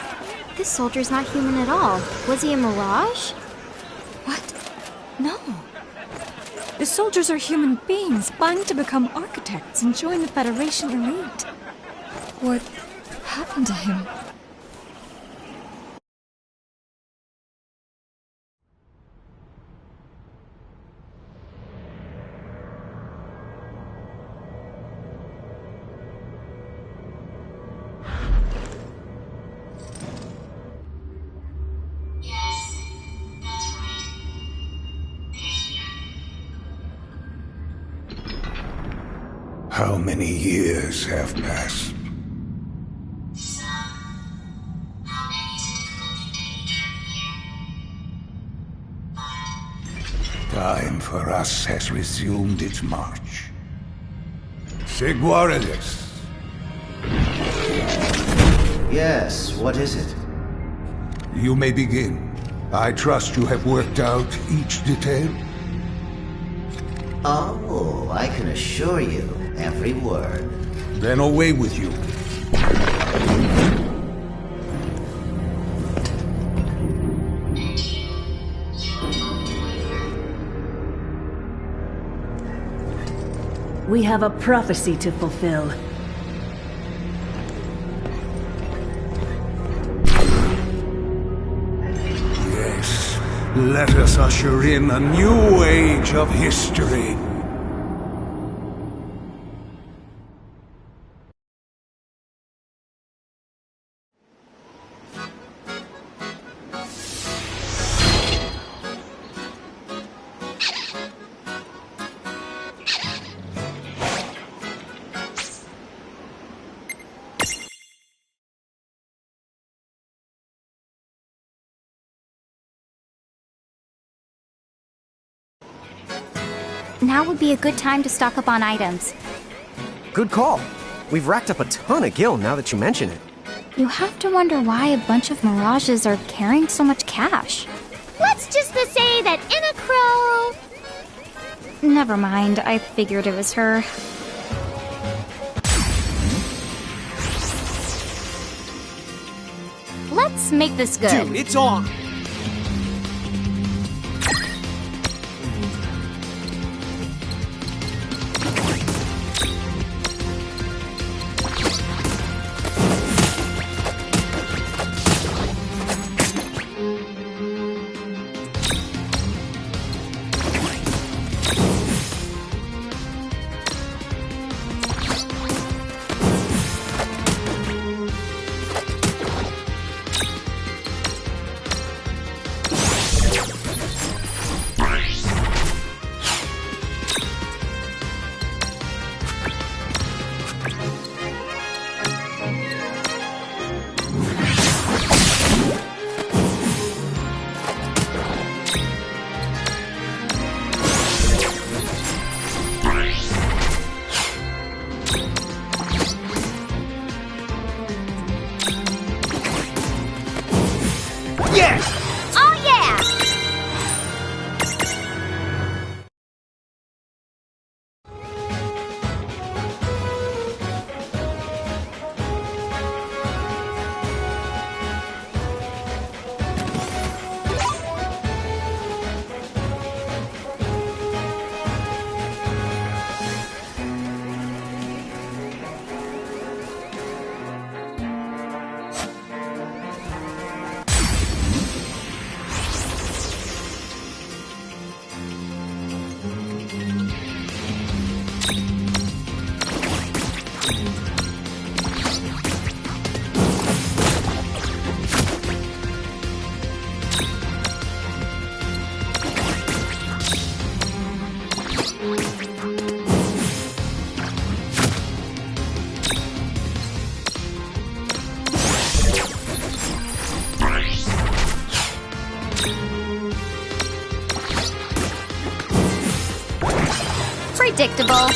this soldier's not human at all. Was he a mirage? What? No. The soldiers are human beings vying to become architects and join the Federation elite. What happened to him? How many years have passed? Time for us has resumed its march. Seguaredes. Yes, what is it? You may begin. I trust you have worked out each detail? Oh, I can assure you, every word. Then away with you. We have a prophecy to fulfill. Yes, let us usher in a new age of history. now would be a good time to stock up on items. Good call. We've racked up a ton of gil now that you mention it. You have to wonder why a bunch of mirages are carrying so much cash. Let's just say that Inna Crow... Never mind, I figured it was her. Let's make this good. Dude, it's on! Oh yeah! Predictable.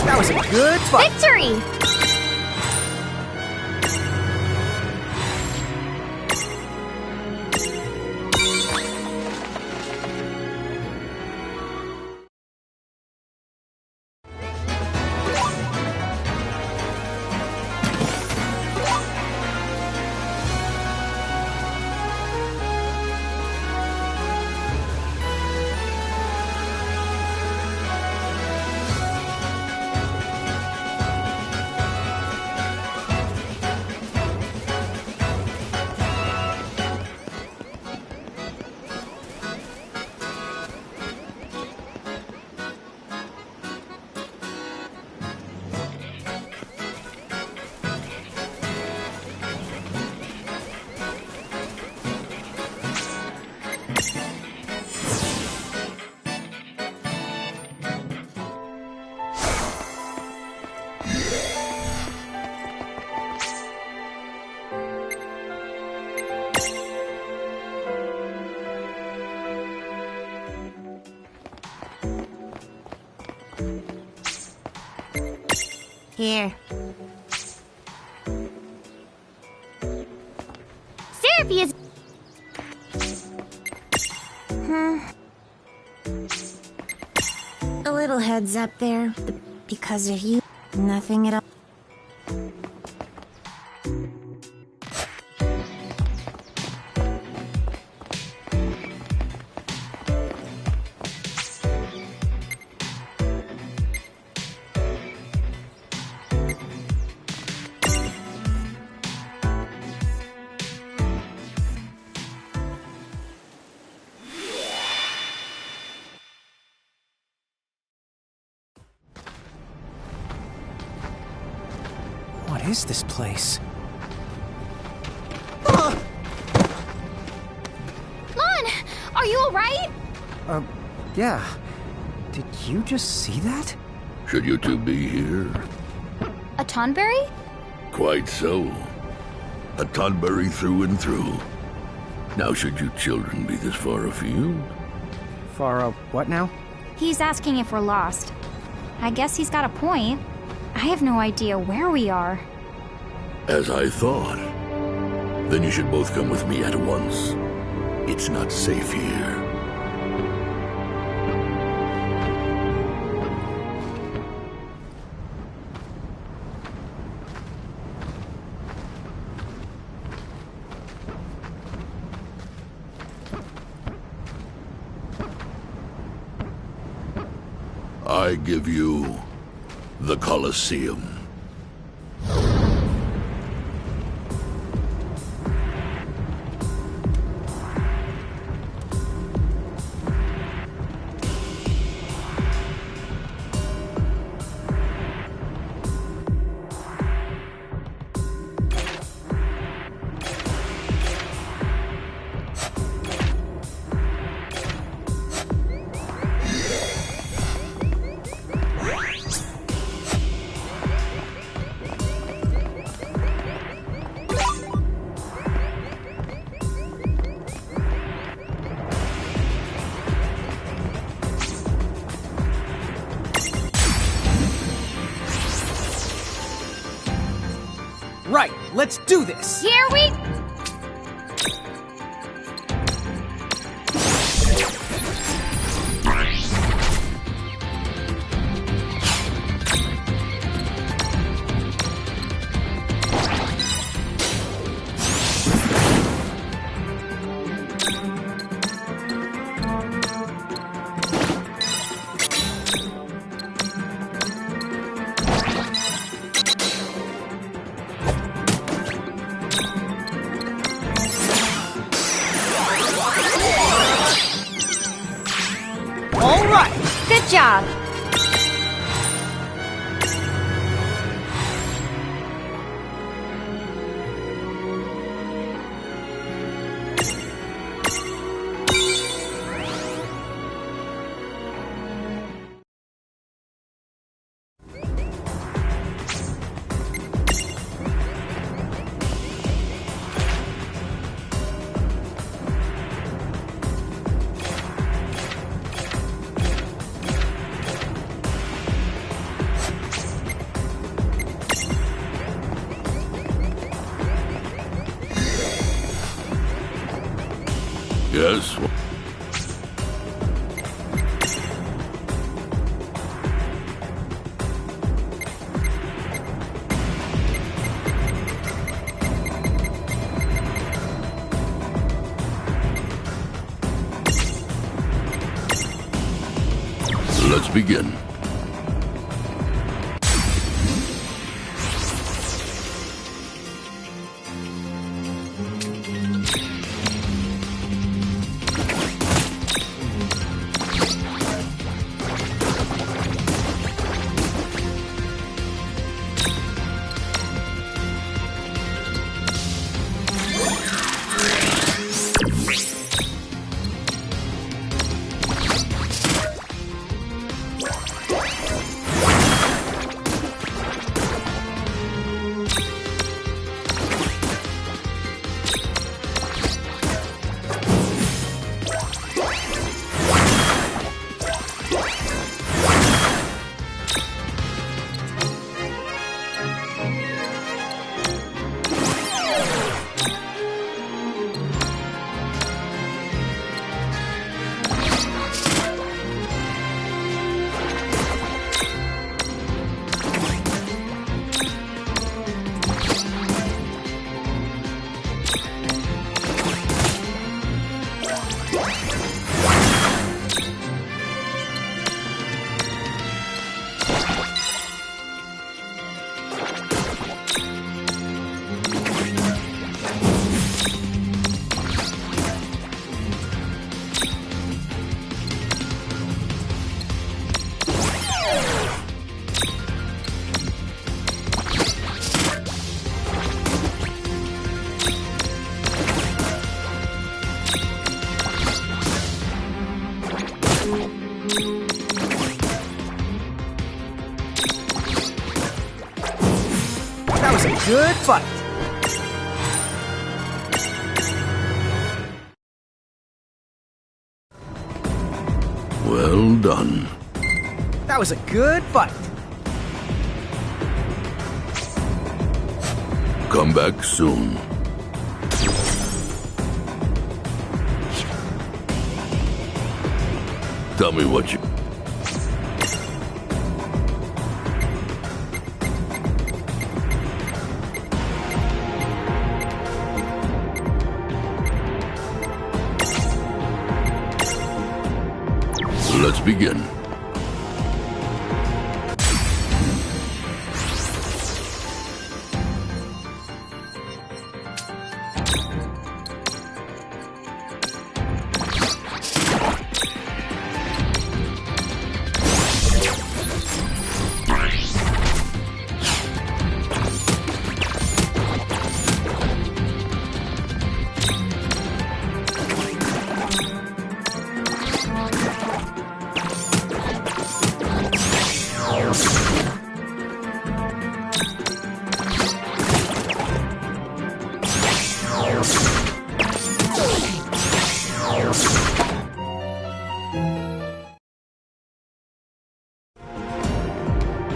That was a good fight. Victory! Here. Syrupy is... A little heads up there. Because of you, nothing at all. What is this place? Lon! Are you alright? Yeah. Did you just see that? Should you two be here? A Tonberry? Quite so. A Tonberry through and through. Now should you children be this far afield? Far what now? He's asking if we're lost. I guess he's got a point. I have no idea where we are. As I thought. Then you should both come with me at once. It's not safe here. I give you the Colosseum. Right, let's do this! Here we... All right! Good job. Yes? Let's begin. That was a good fight. Well done. That was a good fight. Come back soon. Tell me what you... Let's begin.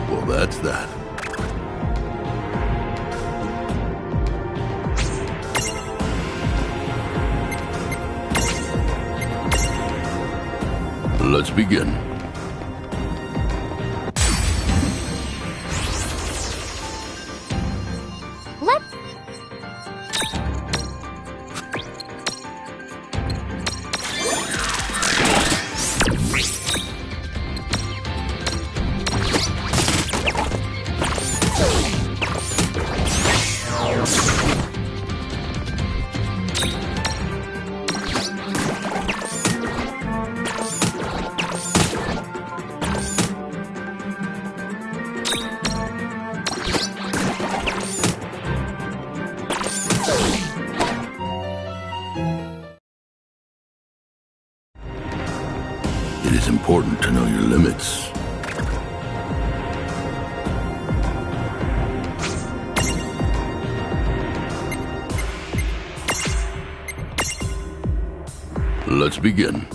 Well, that's that. Let's begin. It is important to know your limits. Let's begin.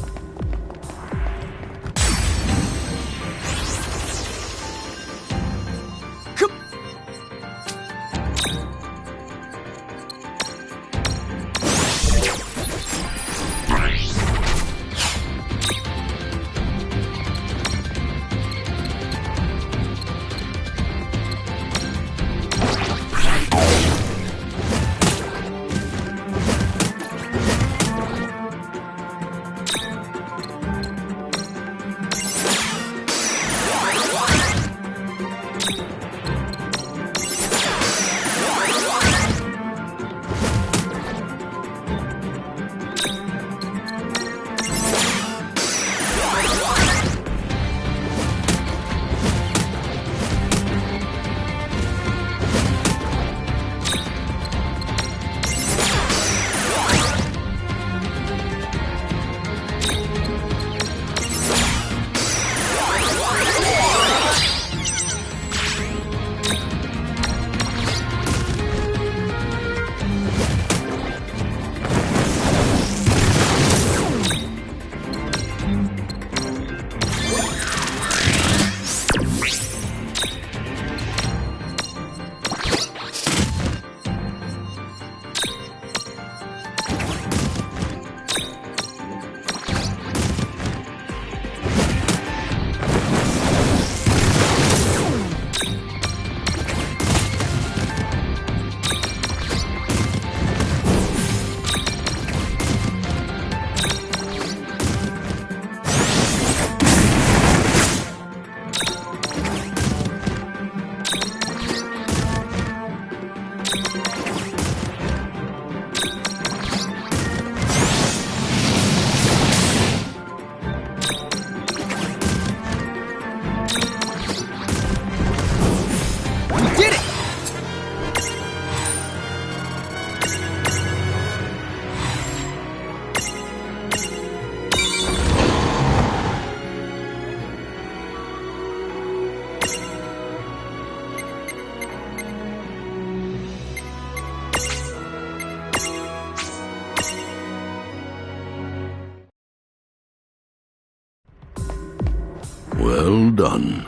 Well done.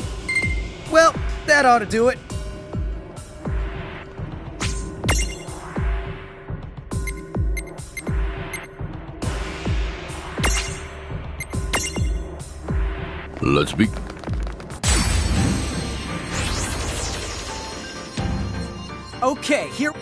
Well, that ought to do it. Let's be... Okay, here...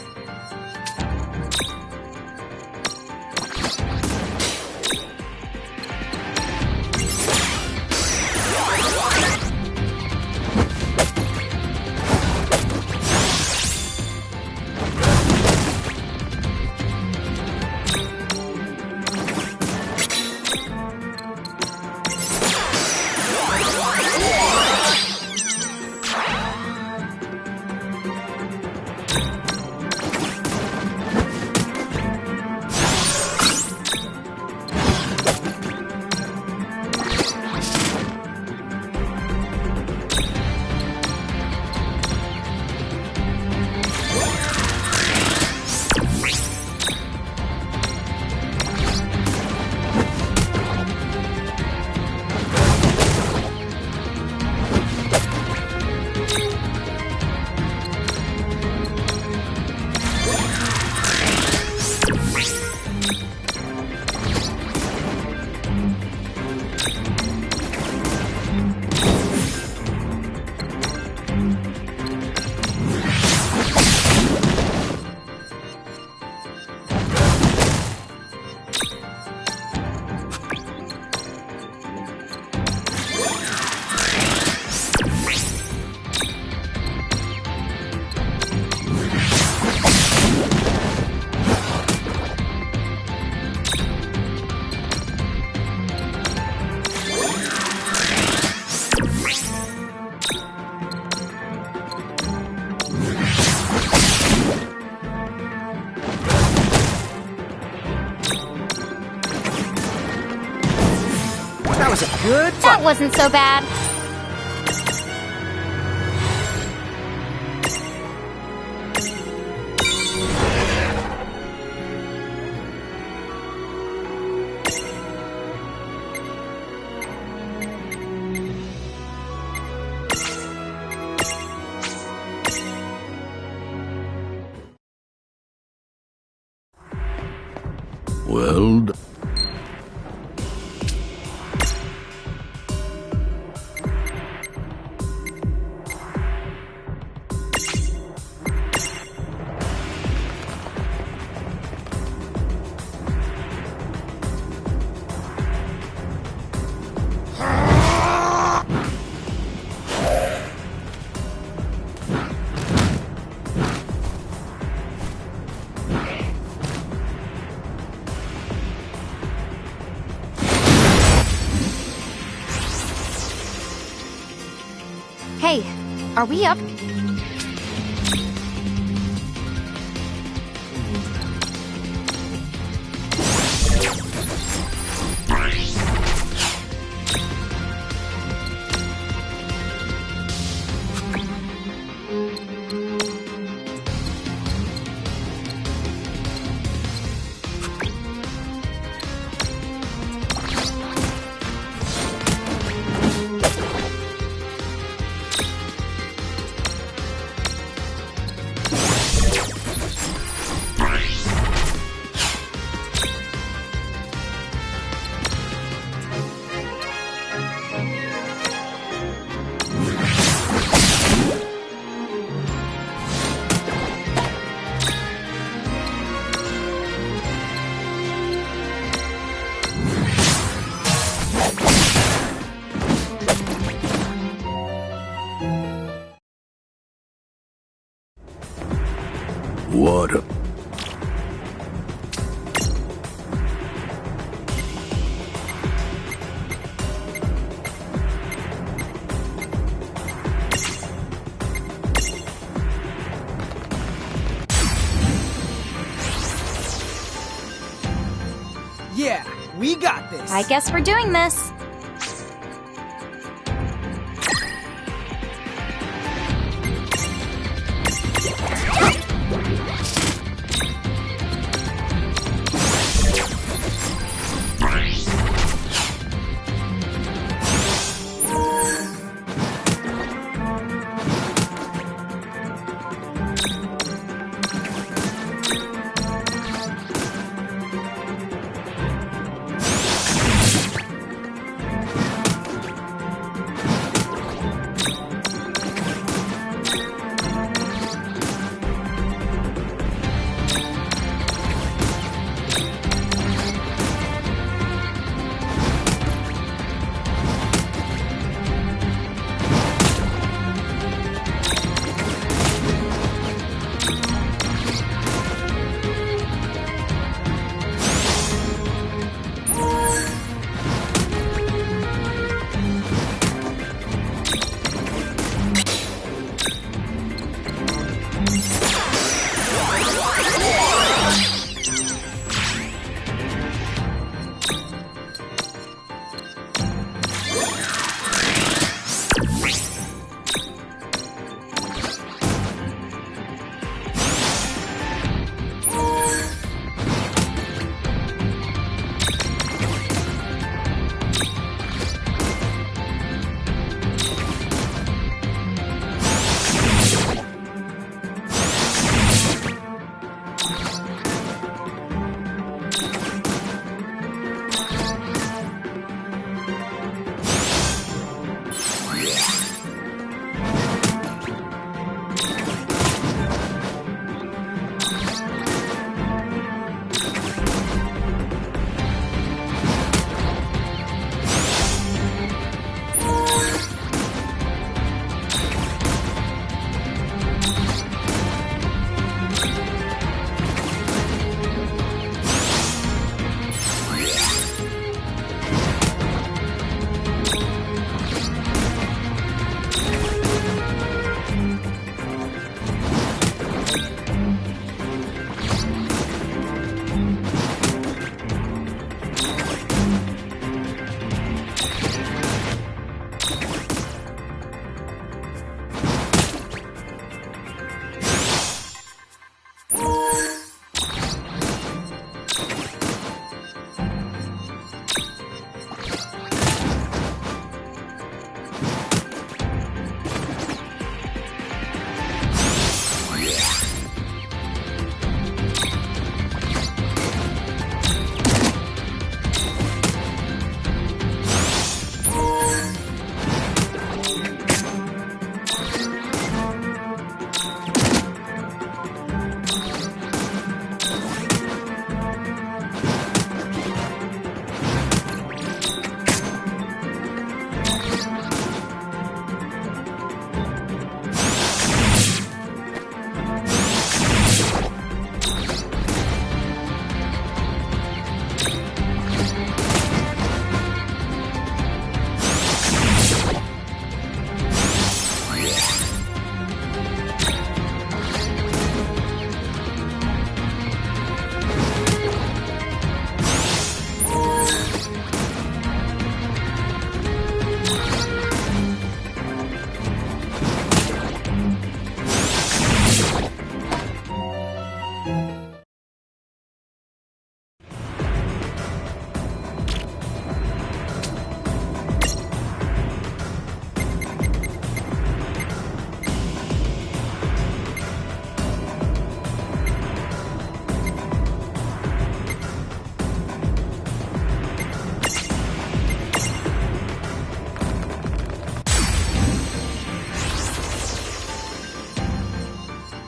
That was a good fight. That wasn't so bad. Well done. Hey, are we up? What a... Yeah, we got this. I guess we're doing this.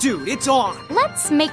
Dude, it's on! Let's make...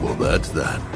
Well, that's that.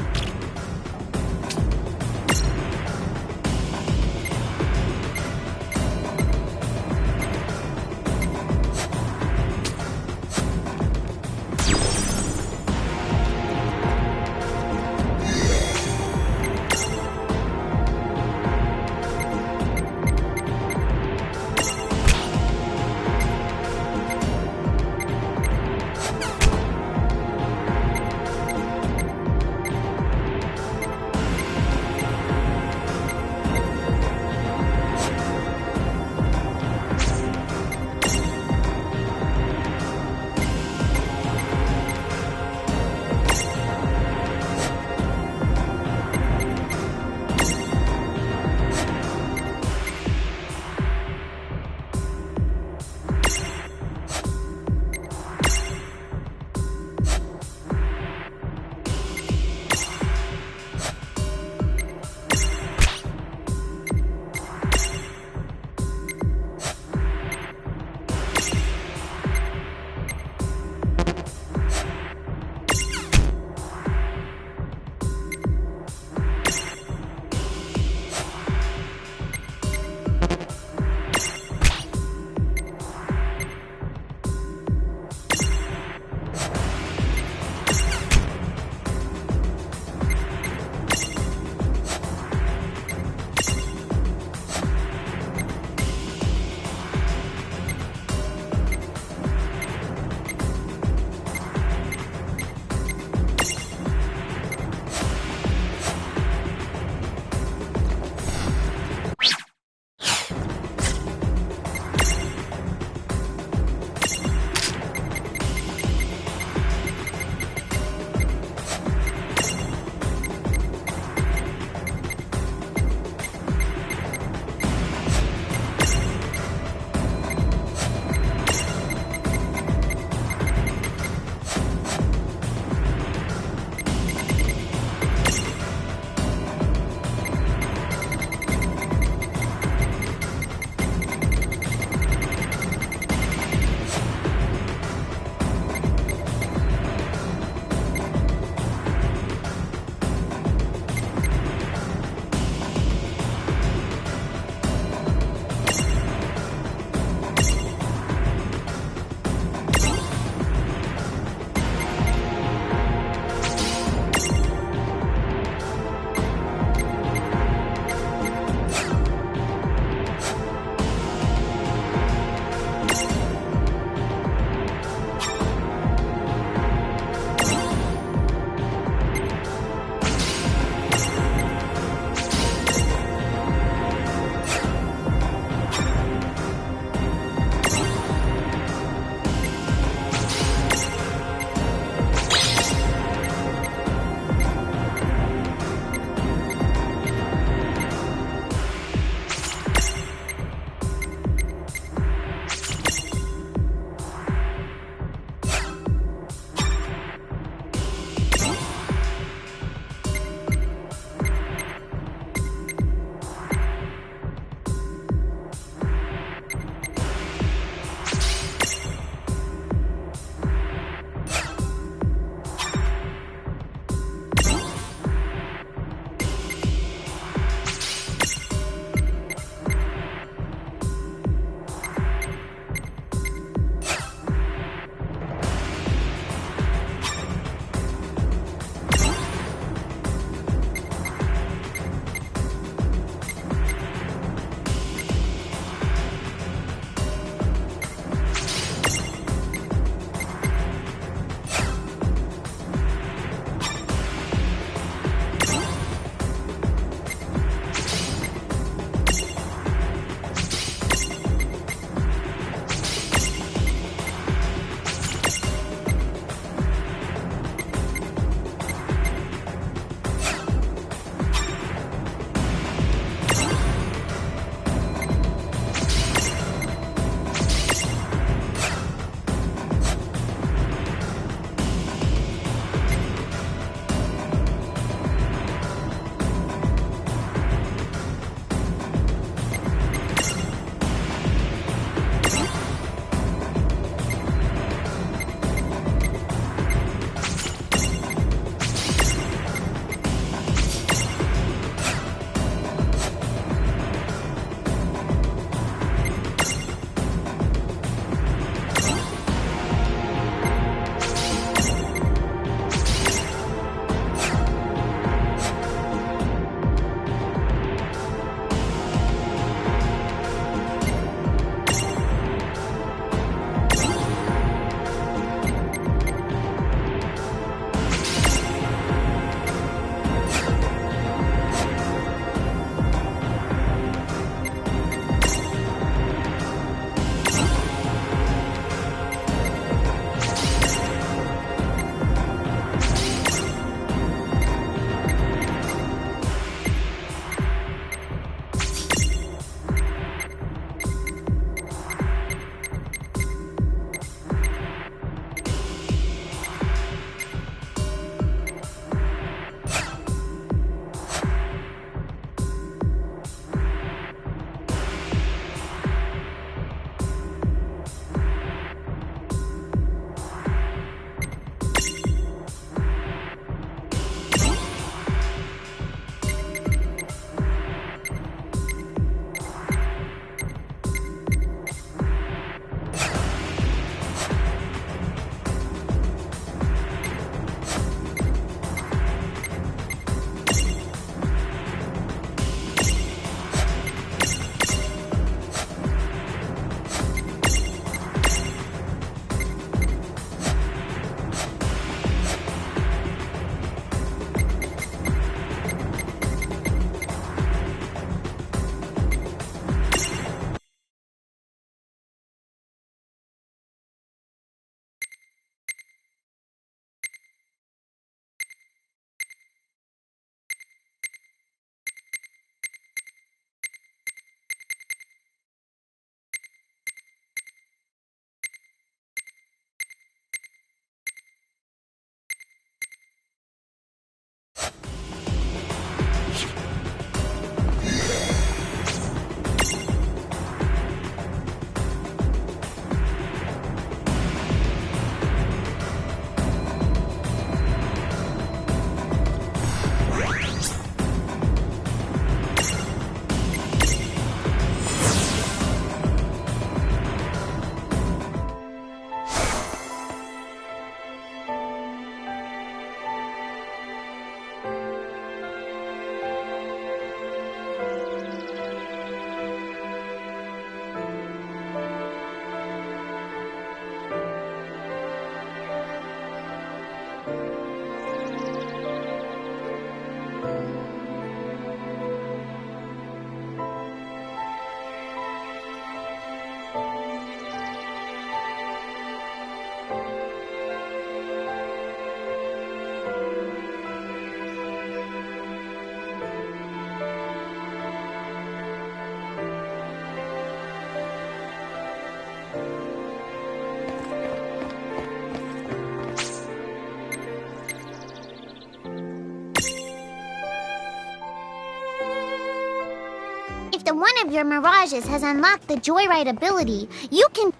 If the one of your mirages has unlocked the Joyride ability, you can...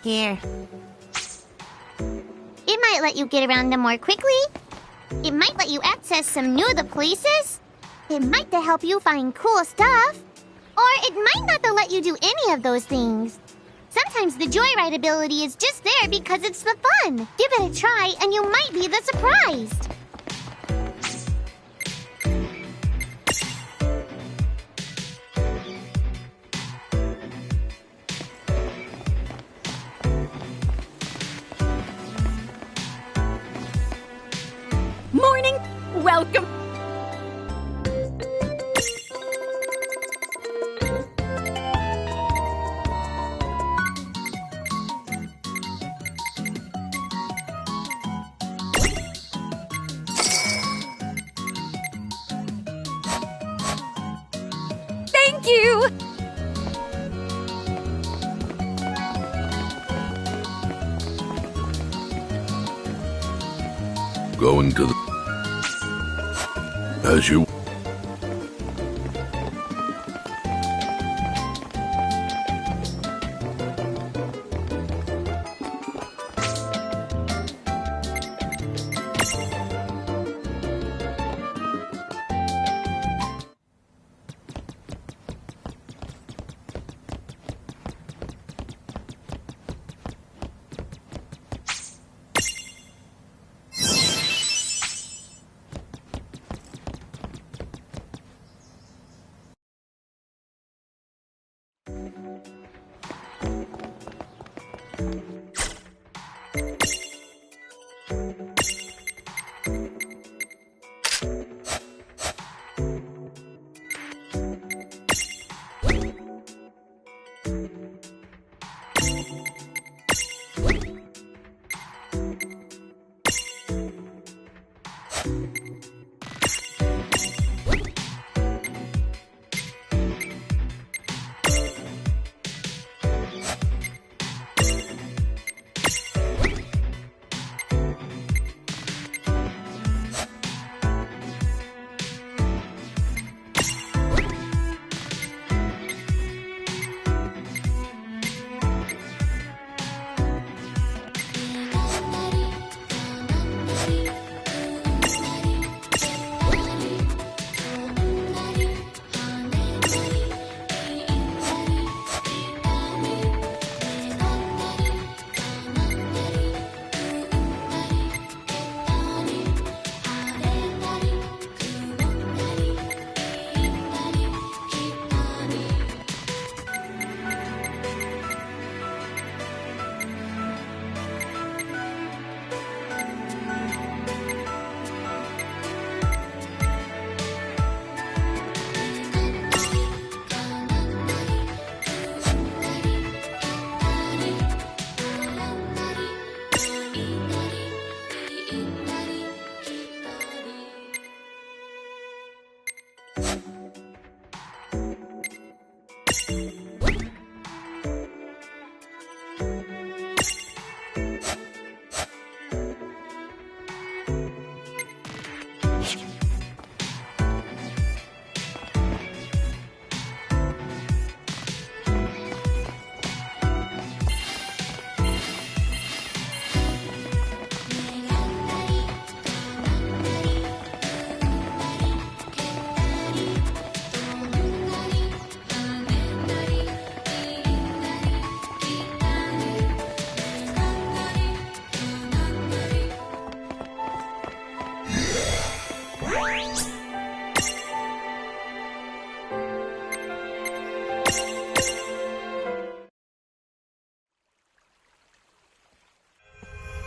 Here. It might let you get around them more quickly. It might let you access some new places. It might help you find cool stuff. Or it might not let you do any of those things. Sometimes the Joyride ability is just there because it's the fun. Give it a try and you might be the surprised. Morning! Welcome! Thank you! Going to the... As you...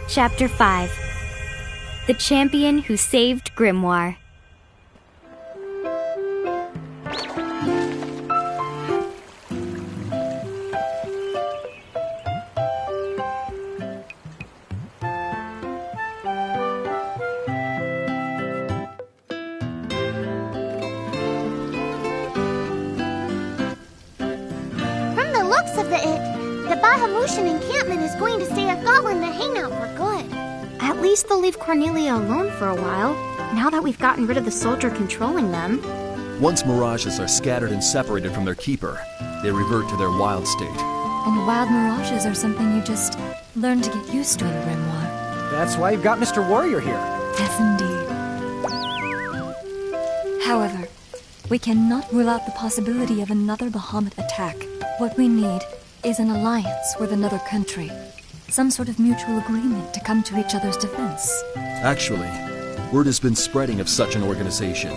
Chapter 5 The Champion Who Saved Grimoire. From the looks of the Bahamutian encampment is going to stay a Goblin to hangout for good. At least they'll leave Cornelia alone for a while, now that we've gotten rid of the soldier controlling them. Once mirages are scattered and separated from their keeper, they revert to their wild state. And wild mirages are something you just learn to get used to in Grimoire. That's why you've got Mr. Warrior here. Yes, indeed. However, we cannot rule out the possibility of another Bahamut attack. What we need is an alliance with another country. Some sort of mutual agreement to come to each other's defense. Actually, word has been spreading of such an organization.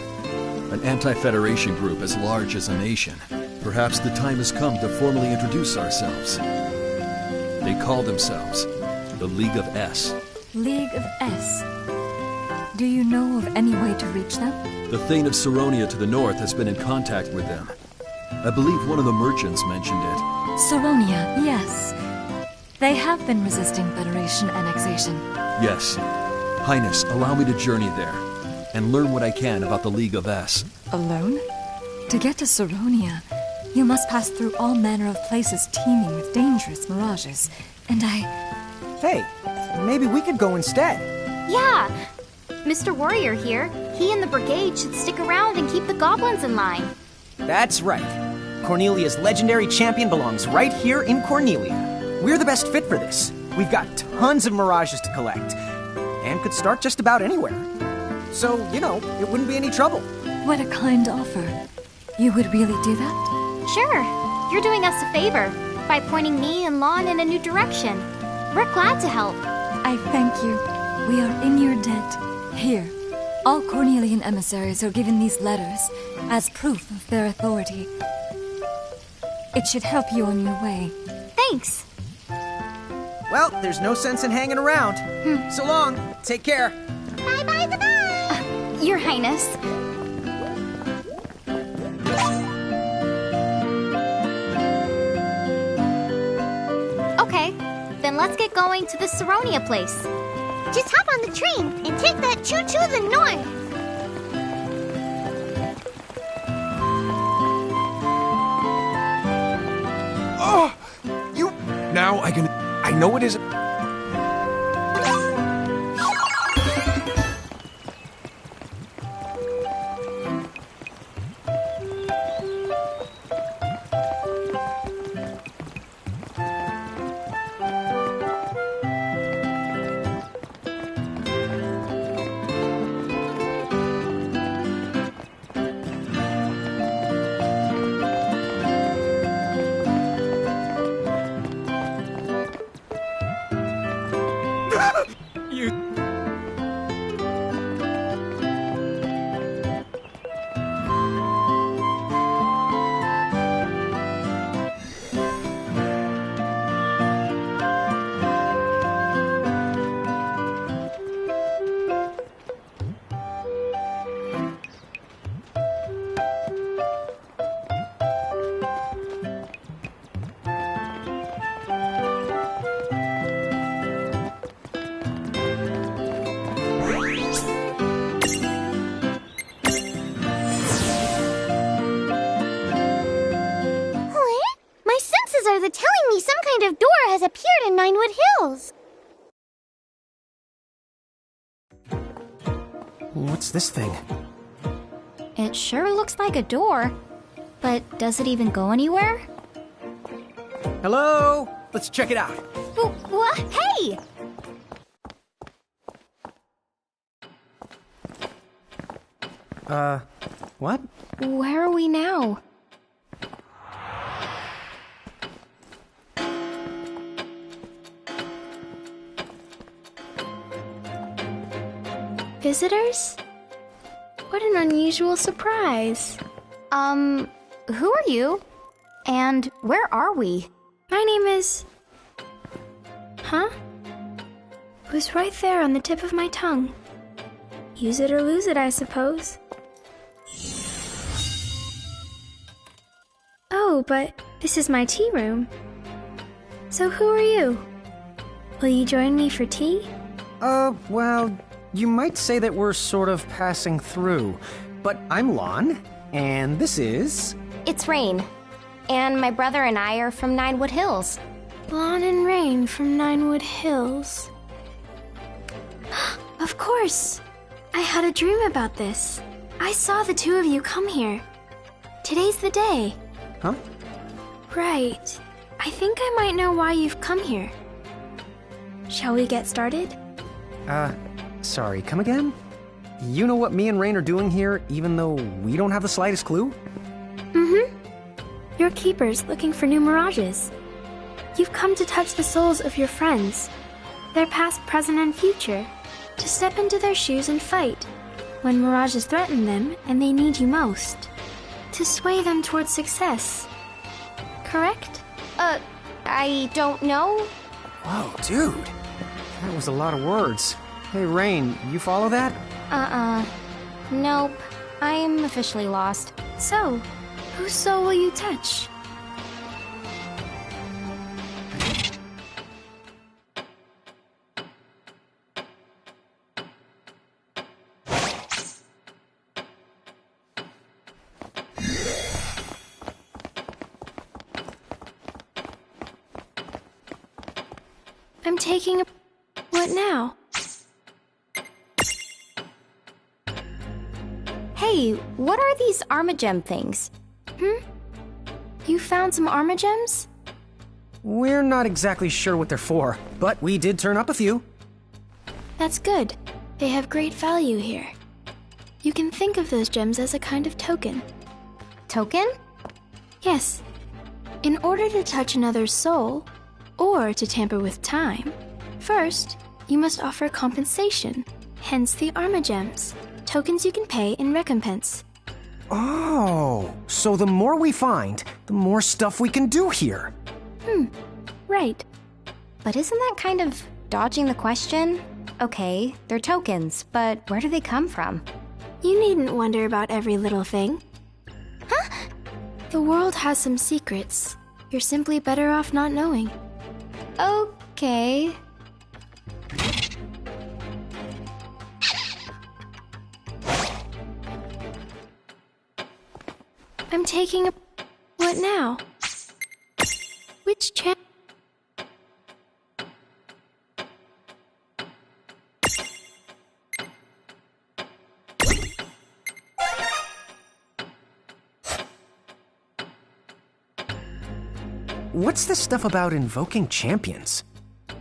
An anti-Federation group as large as a nation. Perhaps the time has come to formally introduce ourselves. They call themselves the League of S. League of S. Do you know of any way to reach them? The Thane of Saronia to the north has been in contact with them. I believe one of the merchants mentioned it. Saronia, yes. They have been resisting Federation annexation. Yes. Highness, allow me to journey there and learn what I can about the League of S. Alone? To get to Saronia, you must pass through all manner of places teeming with dangerous mirages. And Hey, maybe we could go instead. Yeah! Mr. Warrior here. He and the brigade should stick around and keep the goblins in line. That's right. Cornelia's legendary champion belongs right here in Cornelia. We're the best fit for this. We've got tons of mirages to collect, and could start just about anywhere. So, it wouldn't be any trouble. What a kind offer. You would really do that? Sure. You're doing us a favor by pointing me and Lon in a new direction. We're glad to help. I thank you. We are in your debt. Here, all Cornelian emissaries are given these letters as proof of their authority. It should help you on your way. Thanks. Well, there's no sense in hanging around. So long. Take care. Bye-bye, goodbye. Your Highness. Okay, then let's get going to the Saronia place. Just hop on the train and take that choo-choo to the north. Oh! You... Now I know it isn't... Telling me some kind of door has appeared in Ninewood Hills. What's this thing? It sure looks like a door, but does it even go anywhere? Hello? Let's check it out. What? Hey! What? Where are we now? Visitors? What an unusual surprise. Who are you? And where are we? My name is... Huh? It was right there on the tip of my tongue. Use it or lose it, I suppose. Oh, but this is my tea room. So who are you? Will you join me for tea? Well, you might say that we're sort of passing through. But I'm Lon, and this is... It's Rain. And my brother and I are from Ninewood Hills. Lon and Rain from Ninewood Hills. Of course! I had a dream about this. I saw the two of you come here. Today's the day. Huh? Right. I think I might know why you've come here. Shall we get started? Sorry, come again? You know what me and Rain are doing here, even though we don't have the slightest clue? Mm-hmm. You're keepers looking for new mirages. You've come to touch the souls of your friends, their past, present, and future, to step into their shoes and fight when mirages threaten them and they need you most, to sway them towards success. Correct? I don't know. Whoa, dude. That was a lot of words. Hey, Rain, you follow that? Nope. I'm officially lost. So, whose soul will you touch? I'm taking a... What now? Hey, what are these Armagem things? You found some Armagems? We're not exactly sure what they're for, but we did turn up a few. That's good. They have great value here. You can think of those gems as a kind of token. Token? Yes. In order to touch another's soul, or to tamper with time, first, you must offer compensation, hence the Armagems, tokens you can pay in recompense. Oh, so the more we find, the more stuff we can do here. Right. But isn't that kind of dodging the question? Okay, they're tokens, but where do they come from? You needn't wonder about every little thing. Huh? The world has some secrets. You're simply better off not knowing. Okay. I'm taking a... What now? Which channel? What's this stuff about invoking champions?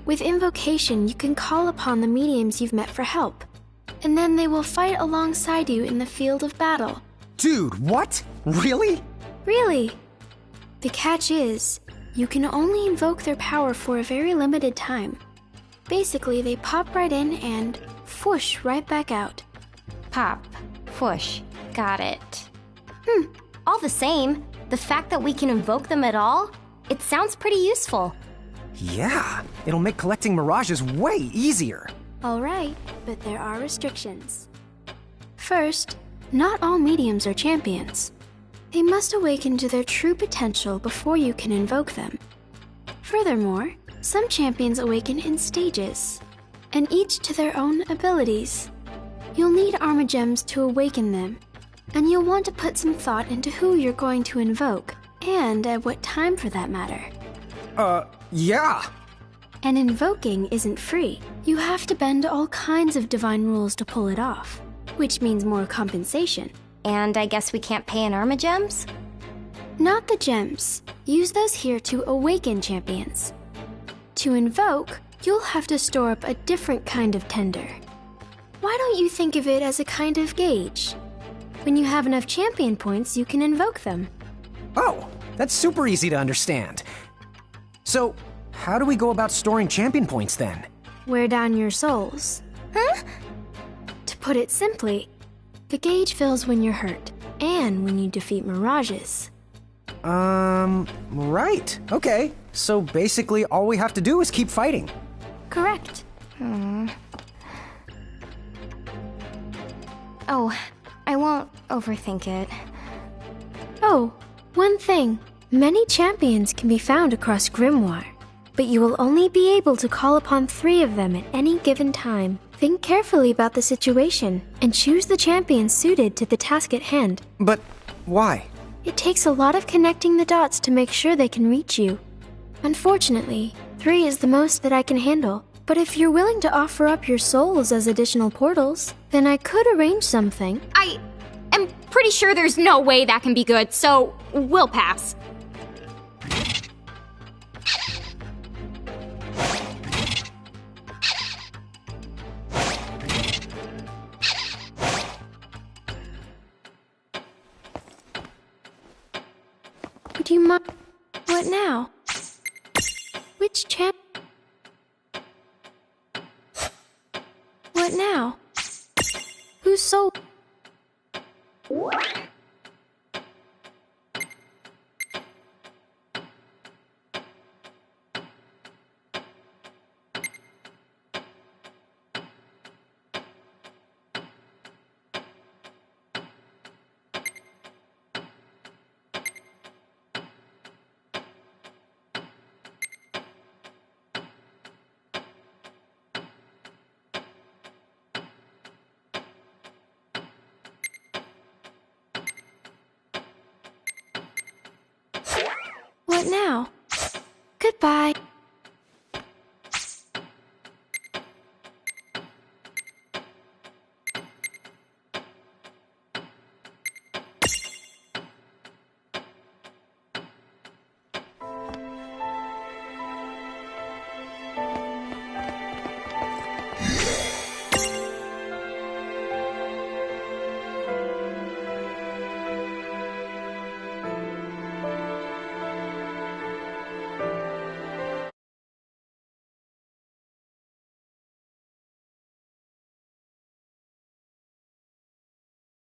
With invocation, you can call upon the mediums you've met for help, and then they will fight alongside you in the field of battle. Dude, what? Really? Really? The catch is, you can only invoke their power for a very limited time. Basically, they pop right in and whoosh right back out. Pop. Whoosh. Got it. All the same, the fact that we can invoke them at all, it sounds pretty useful. Yeah, it'll make collecting mirages way easier. All right, but there are restrictions. First, not all mediums are champions. They must awaken to their true potential before you can invoke them. Furthermore, some champions awaken in stages, and each to their own abilities. You'll need Armagems to awaken them, and you'll want to put some thought into who you're going to invoke, and at what time for that matter. Yeah. And invoking isn't free. You have to bend all kinds of divine rules to pull it off, which means more compensation. And I guess we can't pay in Armagems? Not the gems. Use those here to awaken champions. To invoke, you'll have to store up a different kind of tender. Why don't you think of it as a kind of gauge? When you have enough champion points, you can invoke them. Oh, that's super easy to understand. So, how do we go about storing champion points then? Wear down your souls. Huh? To put it simply, the gauge fills when you're hurt, and when you defeat mirages. Right. Okay. So basically all we have to do is keep fighting. Correct. Oh, I won't overthink it. Oh, one thing. Many champions can be found across Grimoire, but you will only be able to call upon 3 of them at any given time. Think carefully about the situation, and choose the champion suited to the task at hand. But why? It takes a lot of connecting the dots to make sure they can reach you. Unfortunately, 3 is the most that I can handle. But if you're willing to offer up your souls as additional portals, then I could arrange something. I am pretty sure there's no way that can be good, so we'll pass. Do you mind? What now? Which champ? What now? Who's so? What now? Goodbye.